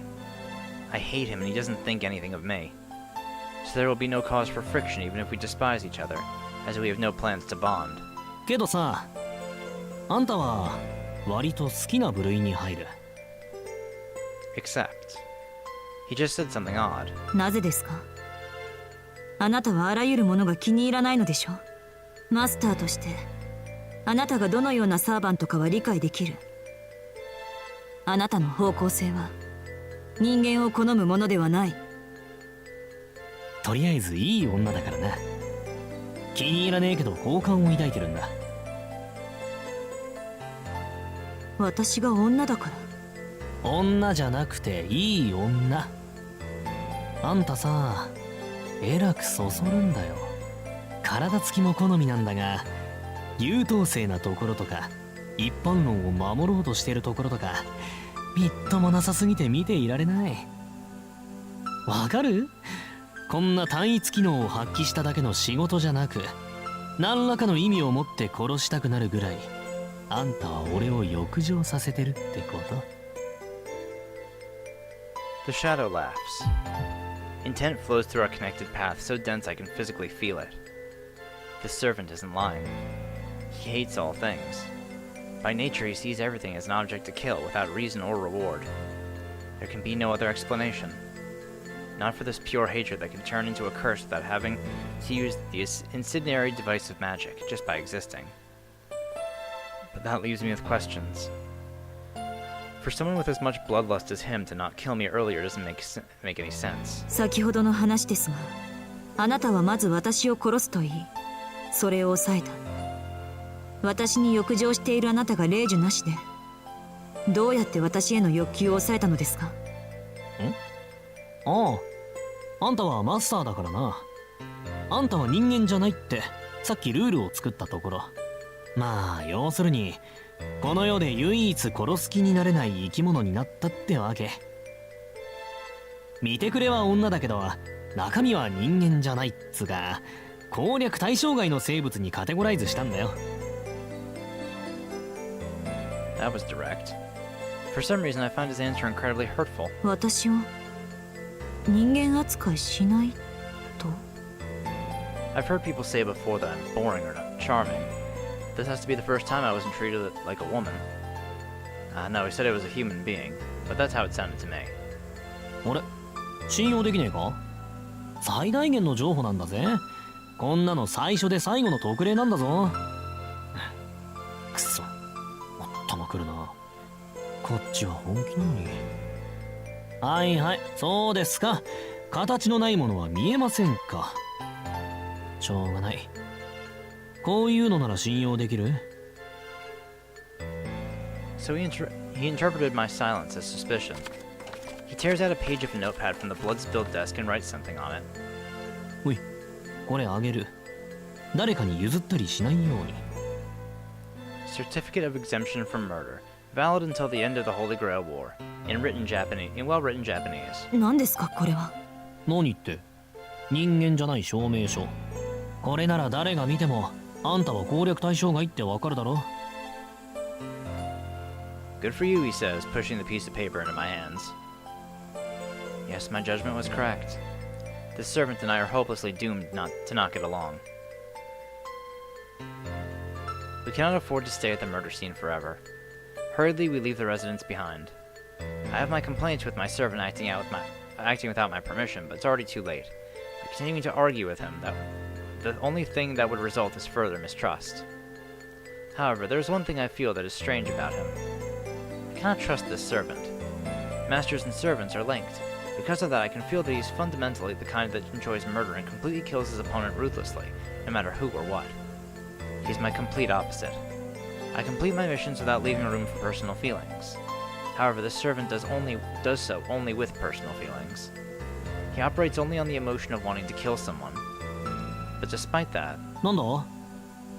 I hate him and he doesn't think anything of me. So there will be no cause for friction even if we despise each other, as we have no plans to bond. けどさ、あんたは割と好きな部類に入る。 Except, he just said something odd. なぜですか？あなたはあらゆるものが気に入らないのでしょ？マスターとしてあなたがどのようなサーバントかは理解できる。あなたの方向性は人間を好むものではない。とりあえずいい女だからな。気に入らねえけど好感を抱いてるんだ。私が女だから？女じゃなくていい女。あんたさ、えらくそそるんだよ。体つきも好みなんだが、優等生なところとか一般論を守ろうとしてるところとかみっともなさすぎて見ていられない。わかる？こんな単一機能を発揮しただけの仕事じゃなく、何らかの意味を持って殺したくなるぐらいあんたは俺を欲情させてるってこと？ The shadow laughs. Intent flows through our connected path so dense I can physically feel it. The servant isn't lying. He hates all things. By nature, he sees everything as an object to kill without reason or reward. There can be no other explanation. Not for this pure hatred that can turn into a curse without having to use the incendiary device of magic, just by existing. But that leaves me with questions. For someone with as much bloodlust as him to not kill me earlier doesn't make any sense. 先ほどの話ですが、あなたはまず私を殺すと言い、それを抑えた。私に欲情しているあなたが令状なしで、どうやって私への欲求を抑えたのですか？ああ、あんたはマスターだからな。あんたは人間じゃないってさっきルールを作ったところ。まあ要するにこの世で唯一殺す気になれない生き物になったってわけ。見てくれは女だけど中身は人間じゃないっつが、攻略対象外の生物にカテゴライズしたんだよ。 That was direct. For some reason, I found his answer incredibly hurtful. 私を人間扱いしないと？ I've heard people say before that I'm boring or not charming. This has to be the first time I wasn't treated like a woman. No, he said I was a human being, but that's how it sounded to me. あれ、信用できねえか？最大限の情報なんだぜ。こんなの最初で最後の特例なんだぞ。くそ、頭くるな。こっちは本気なのに。はいはい、そうですか。形のないものは見えませんか。しょうがない。こういうのなら信用できる？ So he interpreted my silence as suspicion. He tears out a page of a notepad from the blood-spilled desk and writes something on it. おい、これあげる。誰かに譲ったりしないように。 Certificate of exemption from murder, valid until the end of the Holy Grail War, in well-written Japanese. 何ですかこれは？何って？人間じゃない証明書。これなら誰が見てもあんたは攻略対象外ってわかるだろ。 Good for you, he says, pushing the piece of paper into my hands. Yes, my judgment was correct. This servant and I are hopelessly doomed not to not get along. We cannot afford to stay at the murder scene forever. Hurriedly, we leave the residence behind. I have my complaints with my servant acting without my permission, but it's already too late. By continuing to argue with him, the only thing that would result is further mistrust. However, there is one thing I feel that is strange about him. I cannot trust this servant. Masters and servants are linked. Because of that, I can feel that he's fundamentally the kind that enjoys murder and completely kills his opponent ruthlessly, no matter who or what. He's my complete opposite. I complete my missions without leaving room for personal feelings. However, this servant does so only with personal feelings. He operates only on the emotion of wanting to kill someone. But despite that... なんだ？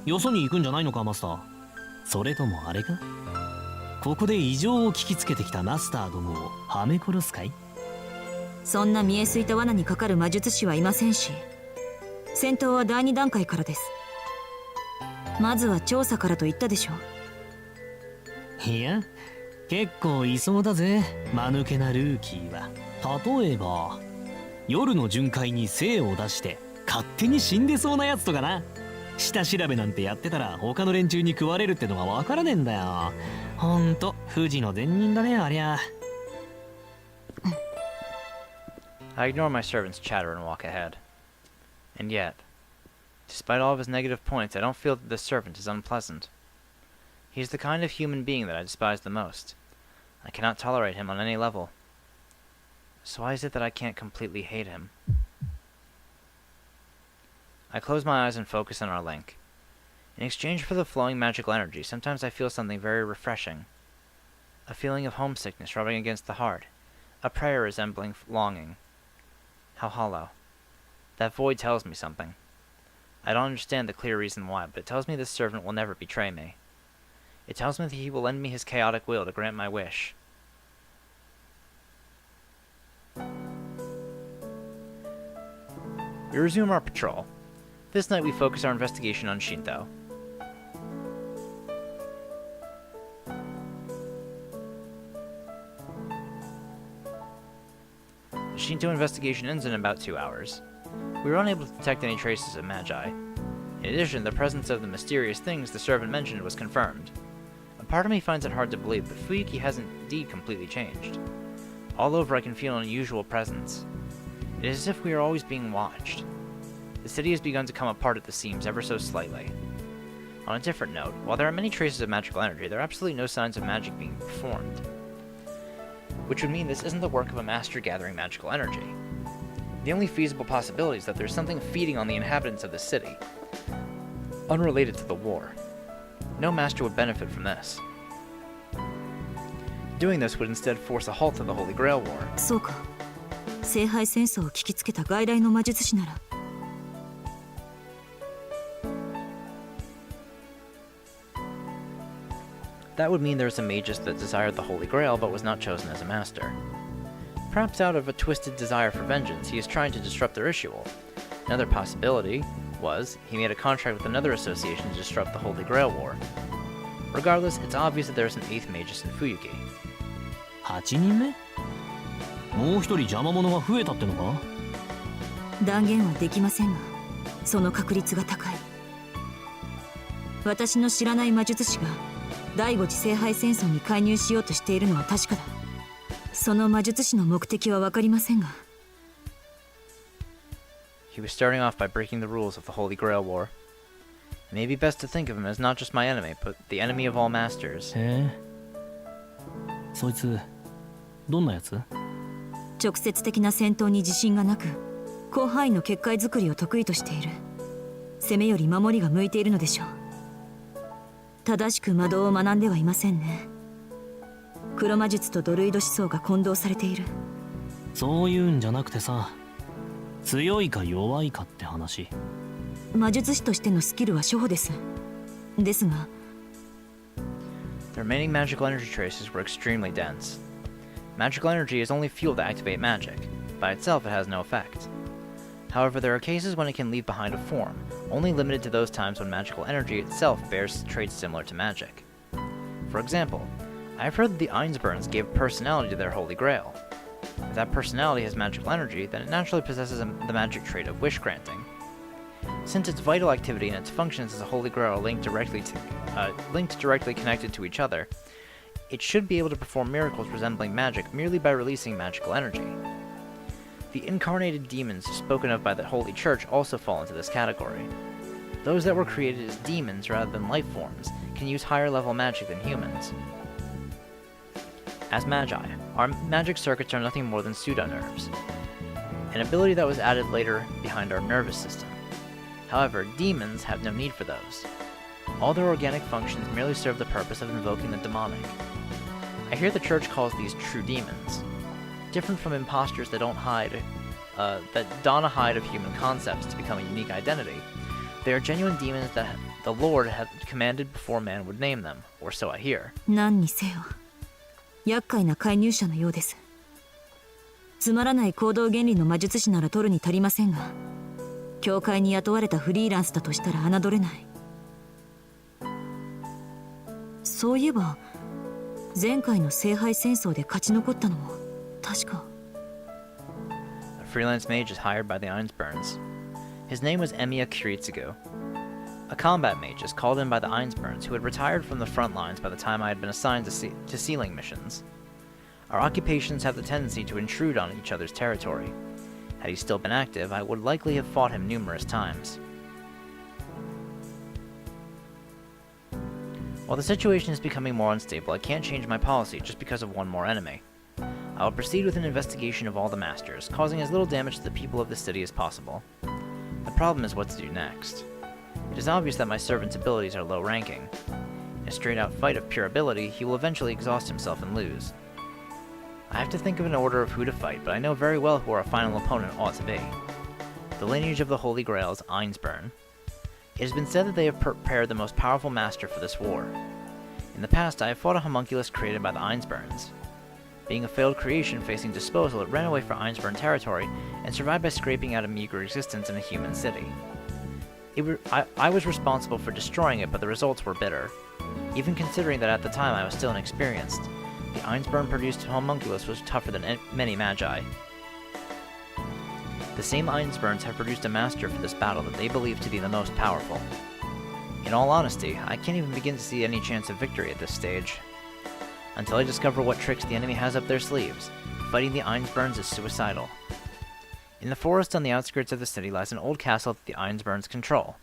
よそに行くんじゃないのかマスター。それともあれか？ここで異常を聞きつけてきたマスターどもをはめ殺すかい？そんな見えすいた罠にかかる魔術師はいませんし、戦闘は第2段階からです。まずは調査からと言ったでしょ。いや、結構いそうだぜ、間抜けなルーキーは。例えば夜の巡回に精を出して勝手に死んでそうなやつとかな。下調べなんてやってたら他の連中に食われるってのが分からねえんだよ。ほんと富士の善人だね、ありゃ。I ignore my servant's chatter and walk ahead. And yet, despite all of his negative points, I don't feel that this servant is unpleasant. He is the kind of human being that I despise the most. I cannot tolerate him on any level. So why is it that I can't completely hate him? I close my eyes and focus on our link. In exchange for the flowing magical energy, sometimes I feel something very refreshing. A feeling of homesickness rubbing against the heart. A prayer resembling longing. How hollow. That void tells me something. I don't understand the clear reason why, but it tells me this servant will never betray me. It tells me that he will lend me his chaotic will to grant my wish. We resume our patrol. This night we focus our investigation on Shinto. The Shinto investigation ends in about 2 hours. We were unable to detect any traces of magi. In addition, the presence of the mysterious things the servant mentioned was confirmed. A part of me finds it hard to believe, but Fuyuki hasn't indeed completely changed. All over I can feel an unusual presence. It is as if we are always being watched. The city has begun to come apart at the seams ever so slightly. On a different note, while there are many traces of magical energy, there are absolutely no signs of magic being performed. Which would mean this isn't the work of a master gathering magical energy. The only feasible possibility is that there's something feeding on the inhabitants of the city, unrelated to the war. No master would benefit from this. Doing this would instead force a halt to the Holy Grail War. そうか。聖杯戦争を聞きつけた外来の魔術師なら。That would mean there was a magus that desired the Holy Grail but was not chosen as a master. Perhaps out of a twisted desire for vengeance, he is trying to disrupt the ritual. Another possibility was he made a contract with another association to disrupt the Holy Grail War. Regardless, it's obvious that there's an 8th magus in Fuyuki. 8人目？もう一人邪魔者が増えたってのか？断言はできませんが、その確率が高い。私の知らない魔術師が第5次聖杯戦争に介入しようとしているのは確かだ。その魔術師の目的は分かりませんが。He was starting off by breaking the rules of the Holy Grail War. It may be best to think of him as not just my enemy, but the enemy of all masters. へえ。そいつどんなやつ？直接的な戦闘に自信がなく、広範囲の結界作りを得意としている。攻めより守りが向いているのでしょう。正しく魔導を学んではいませんね。黒魔術とドルイド思想が混同されている。そういうんじゃなくてさ、強いか弱いかって話。魔術師としてのスキルは初歩です。ですが The remaining magical energy traces were extremely dense. Magical energy is only fuel to activate magic. By itself, it has no effect. However, there are cases when it can leave behind a form, only limited to those times when magical energy itself bears traits similar to magic. For example, I've heard that the Einsburns gave personality to their Holy Grail. If that personality has magical energy, then it naturally possesses the magic trait of wish granting. Since its vital activity and its functions as a Holy Grail are linked directly connected to each other, it should be able to perform miracles resembling magic merely by releasing magical energy. The incarnated demons spoken of by the Holy Church also fall into this category. Those that were created as demons rather than life forms can use higher level magic than humans. As magi, our magic circuits are nothing more than pseudo-nerves, an ability that was added later behind our nervous system. However, demons have no need for those. All their organic functions merely serve the purpose of invoking the demonic. I hear the church calls these true demons. Different from imposters that don a hide of human concepts to become a unique identity, they are genuine demons that the Lord had commanded before man would name them, or so I hear. 何にせよ、厄介な介入者のようです。つまらない行動原理の魔術師なら取るに足りませんが、教会に雇われたフリーランスだとしたら侮れない。そういえば前回の聖杯戦争で勝ち残ったのも確か。 A freelance mage is hired by the Einsburns. His name was Emiya Kiritsugu. A combat mage is called in by the Einsburns, who had retired from the front lines by the time I had been assigned to sealing missions. Our occupations have the tendency to intrude on each other's territory. Had he still been active, I would likely have fought him numerous times. While the situation is becoming more unstable, I can't change my policy just because of one more enemy. I will proceed with an investigation of all the masters, causing as little damage to the people of the city as possible. The problem is what to do next. It is obvious that my servant's abilities are low-ranking. In a straight-out fight of pure ability, he will eventually exhaust himself and lose. I have to think of an order of who to fight, but I know very well who our final opponent ought to be. The lineage of the Holy Grail is Einsburn. It has been said that they have prepared the most powerful master for this war. In the past, I have fought a homunculus created by the Einsburns. Being a failed creation facing disposal, it ran away from Einsburn territory and survived by scraping out a meager existence in a human city. I was responsible for destroying it, but the results were bitter. Even considering that at the time I was still inexperienced, the Einsburn-produced homunculus was tougher than many magi. The same Einsburns have produced a master for this battle that they believe to be the most powerful. In all honesty, I can't even begin to see any chance of victory at this stage. Until I discover what tricks the enemy has up their sleeves, fighting the Einsburns is suicidal. In the forest on the outskirts of the city lies an old castle that the Einsburns control.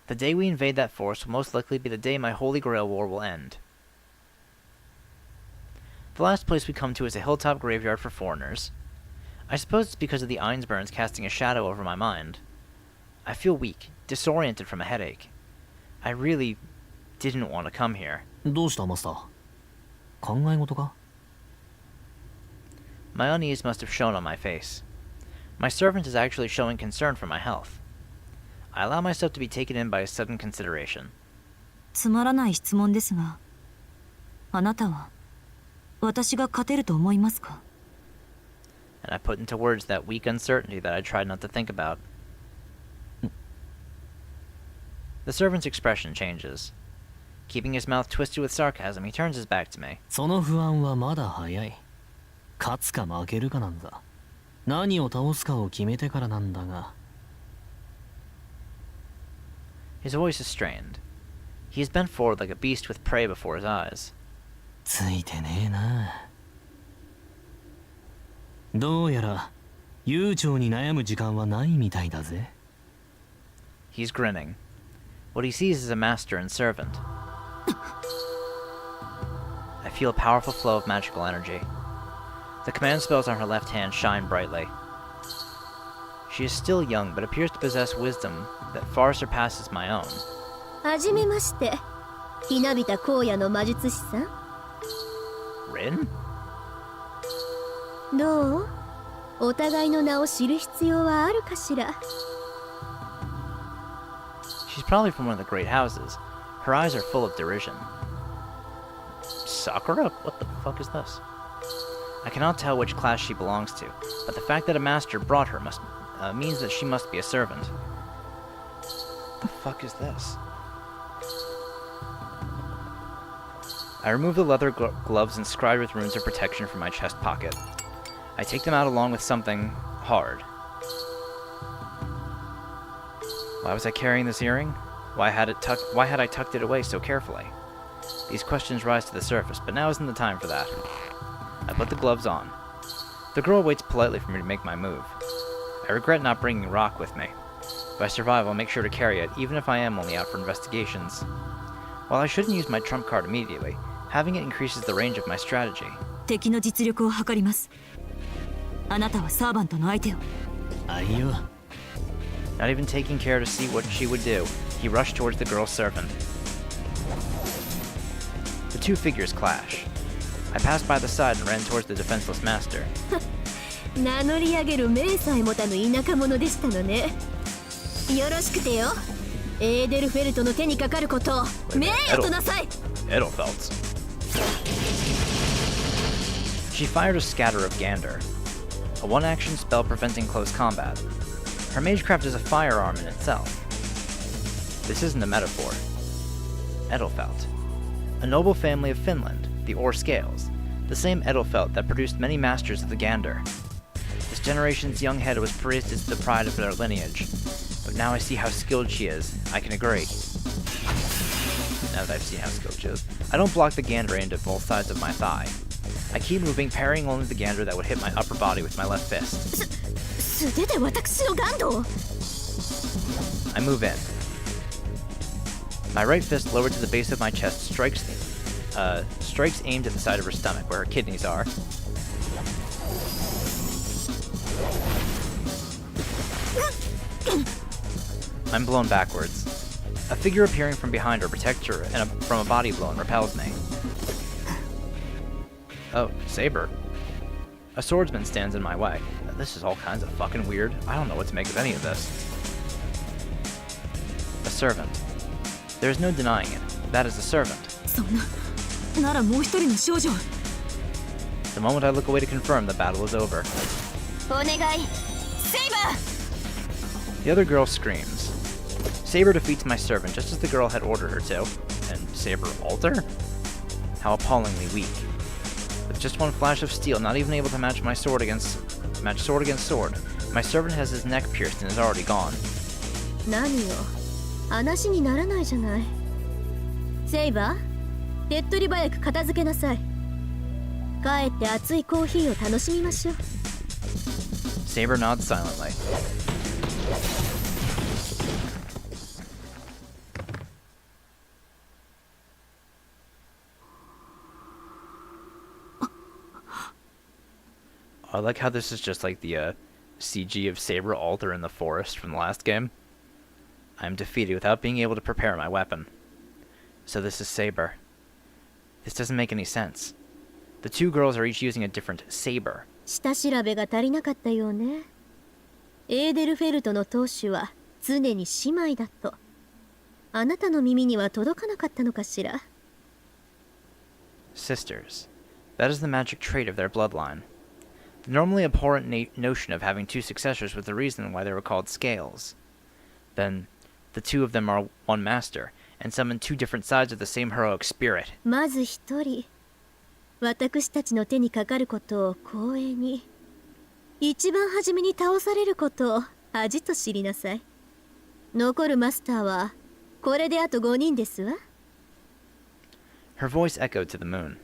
The day we invade that forest will most likely be the day my Holy Grail War will end. The last place we come to is a hilltop graveyard for foreigners. I suppose it's because of the Einsburns casting a shadow over my mind. I feel weak, disoriented from a headache. I really didn't want to come here. どうしたマスター？考え事か？ My unease must have shown on my face. My servant is actually showing concern for my health. I allow myself to be taken in by a sudden consideration. つまらない質問ですが、あなたは私が勝てると思いますか？ And I put into words that weak uncertainty that I tried not to think about. The servant's expression changes. Keeping his mouth twisted with sarcasm, he turns his back to me. その不安はまだ早い。勝つか負けるかなんだ。何を倒すかを決めてからなんだが。His voice is strained. He is bent forward like a beast with prey before his eyes. ついてねえな。どうやら悠長に悩む時間はないみたいだぜ。He's grinning. What he sees is a master and servant. I feel a powerful flow of magical energy. The command spells on her left hand shine brightly. She is still young, but appears to possess wisdom that far surpasses my own. はじめまして。ひなびた荒野の魔術師さん。Rin? どう？お互いの名を知る必要はあるかしら。She's probably from one of the great houses. Her eyes are full of derision. Sakura? What the fuck is this? I cannot tell which class she belongs to, but the fact that a master brought her means that she must be a servant. What the fuck is this? I remove the leather gloves inscribed with runes of protection from my chest pocket. I take them out along with something hard. Why was I carrying this earring? Why had I tucked it away so carefully? These questions rise to the surface, but now isn't the time for that. I put the gloves on. The girl waits politely for me to make my move. I regret not bringing rock with me. If I survive, I'll make sure to carry it, even if I am only out for investigations. While I shouldn't use my trump card immediately, having it increases the range of my strategy. 敵の実力を測ります。あなたはサーバントの相手を。あいよ。Not even taking care to see what she would do, he rushed towards the girl's servant. The two figures clash. I passed by the side and ran towards the defenseless master. 名乗り上げる名さえ持たぬ田舎者でしたのね。よろしくてよ。エーデルフェルトの手にかかることを名誉となさい。Edelfelt. She fired a scatter of Gander, a one-action spell preventing close combat. Her magecraft is a firearm in itself. This isn't a metaphor. Edelfelt. a noble family of Finland, the Orskales, the same Edelfelt that produced many masters of the Gander. This generation's young head was praised as the pride of their lineage, but now I see how skilled she is, I can agree. Now that I've seen how skilled she is. I don't block the Gander aimed at both sides of my thigh. I keep moving, parrying only the Gander that would hit my upper body with my left fist. 素手で私のガンドを I move in. My right fist lowered to the base of my chest strikes aimed at the side of her stomach where her kidneys are. I'm blown backwards. A figure appearing from behind her protects her from a body blow and repels me. Oh, Saber. A swordsman stands in my way. This is all kinds of fucking weird. I don't know what to make of any of this. A servant. There is no denying it. That is a servant. そんなならもう一人の少女 The moment I look away to confirm, the battle is over. お願いセイバー The other girl screams. Saber defeats my servant just as the girl had ordered her to. And Saber alter? How appallingly weak. With just one flash of steel, not even able to match sword against sword, my servant has his neck pierced and is already gone. 何よ話にならないじゃないセイバー手っ取り早く片付けなさい帰って熱いコーヒーを楽しみましょう Saber nods silently. I like how this is just like the CG of Saber Alter in the forest from the last game. I am defeated without being able to prepare my weapon. So this is Saber. This doesn't make any sense. The two girls are each using a different saber. 下調べが足りなかったようねエーデルフェルトの当主は常に姉妹だとあなたの耳には届かなかったのかしら Sisters. That is the magic trait of their bloodline. The normally abhorrent notion of having two successors was the reason why they were called scales. Then, the two of them are one master, and summon two different sides of the same heroic spirit. まず一人私たちの手にかかることを光栄に一番初めに倒されることを恥と知りなさい残るマスターはこれであと5人ですわ Her voice echoed to the moon.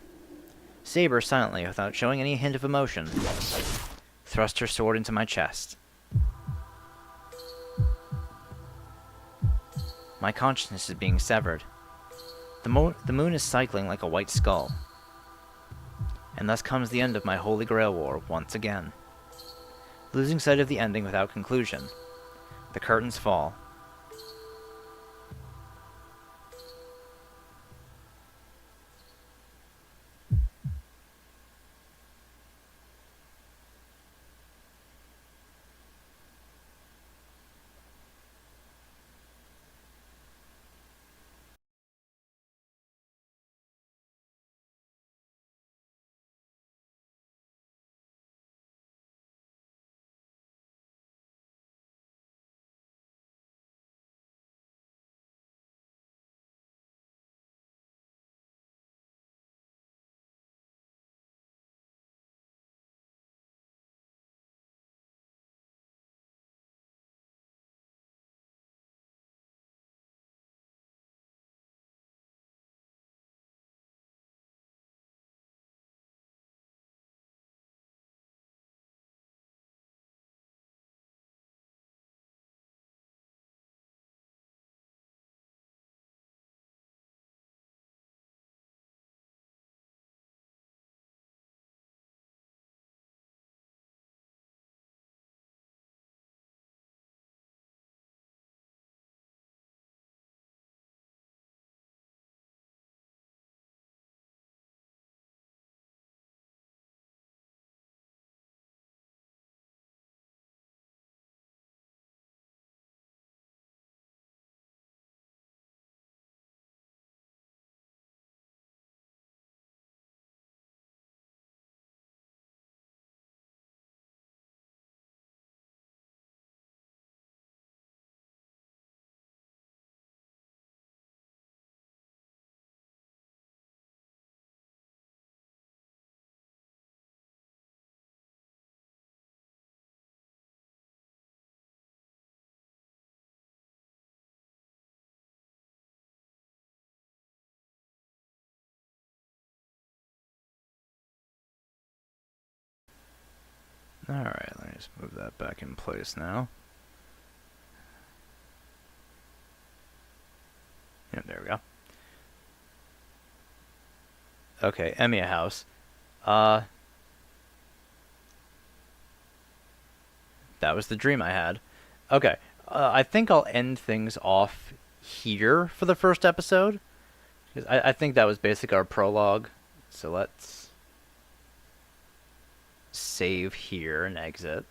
Saber, silently, without showing any hint of emotion, thrust her sword into my chest. My consciousness is being severed. The moon is cycling like a white skull. And thus comes the end of my Holy Grail War once again. Losing sight of the ending without conclusion, the curtains fall. Alright, let me just move that back in place now. Yeah, there we go. Okay, Emiya House. That was the dream I had. Okay, I think I'll end things off here for the first episode. Because I think that was basically our prologue. So let's save here and exit.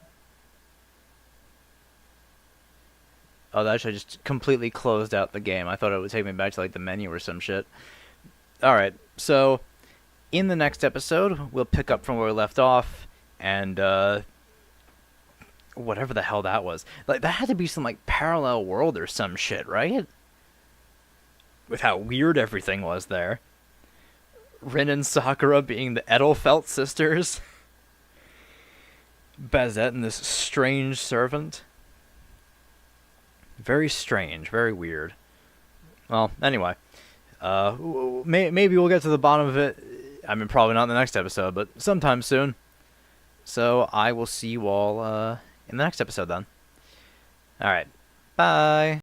Oh, that actually just completely closed out the game. I thought it would take me back to like the menu or some shit. Alright, so in the next episode, we'll pick up from where we left off, and whatever the hell that was. Like, that had to be some like parallel world or some shit, right? With how weird everything was there. Rin and Sakura being the Edelfelt sisters. Bazette and this strange servant. Very strange, very weird. Well, anyway. Maybe we'll get to the bottom of it. I mean, probably not in the next episode, but sometime soon. So I will see you all in the next episode then. Alright. Bye.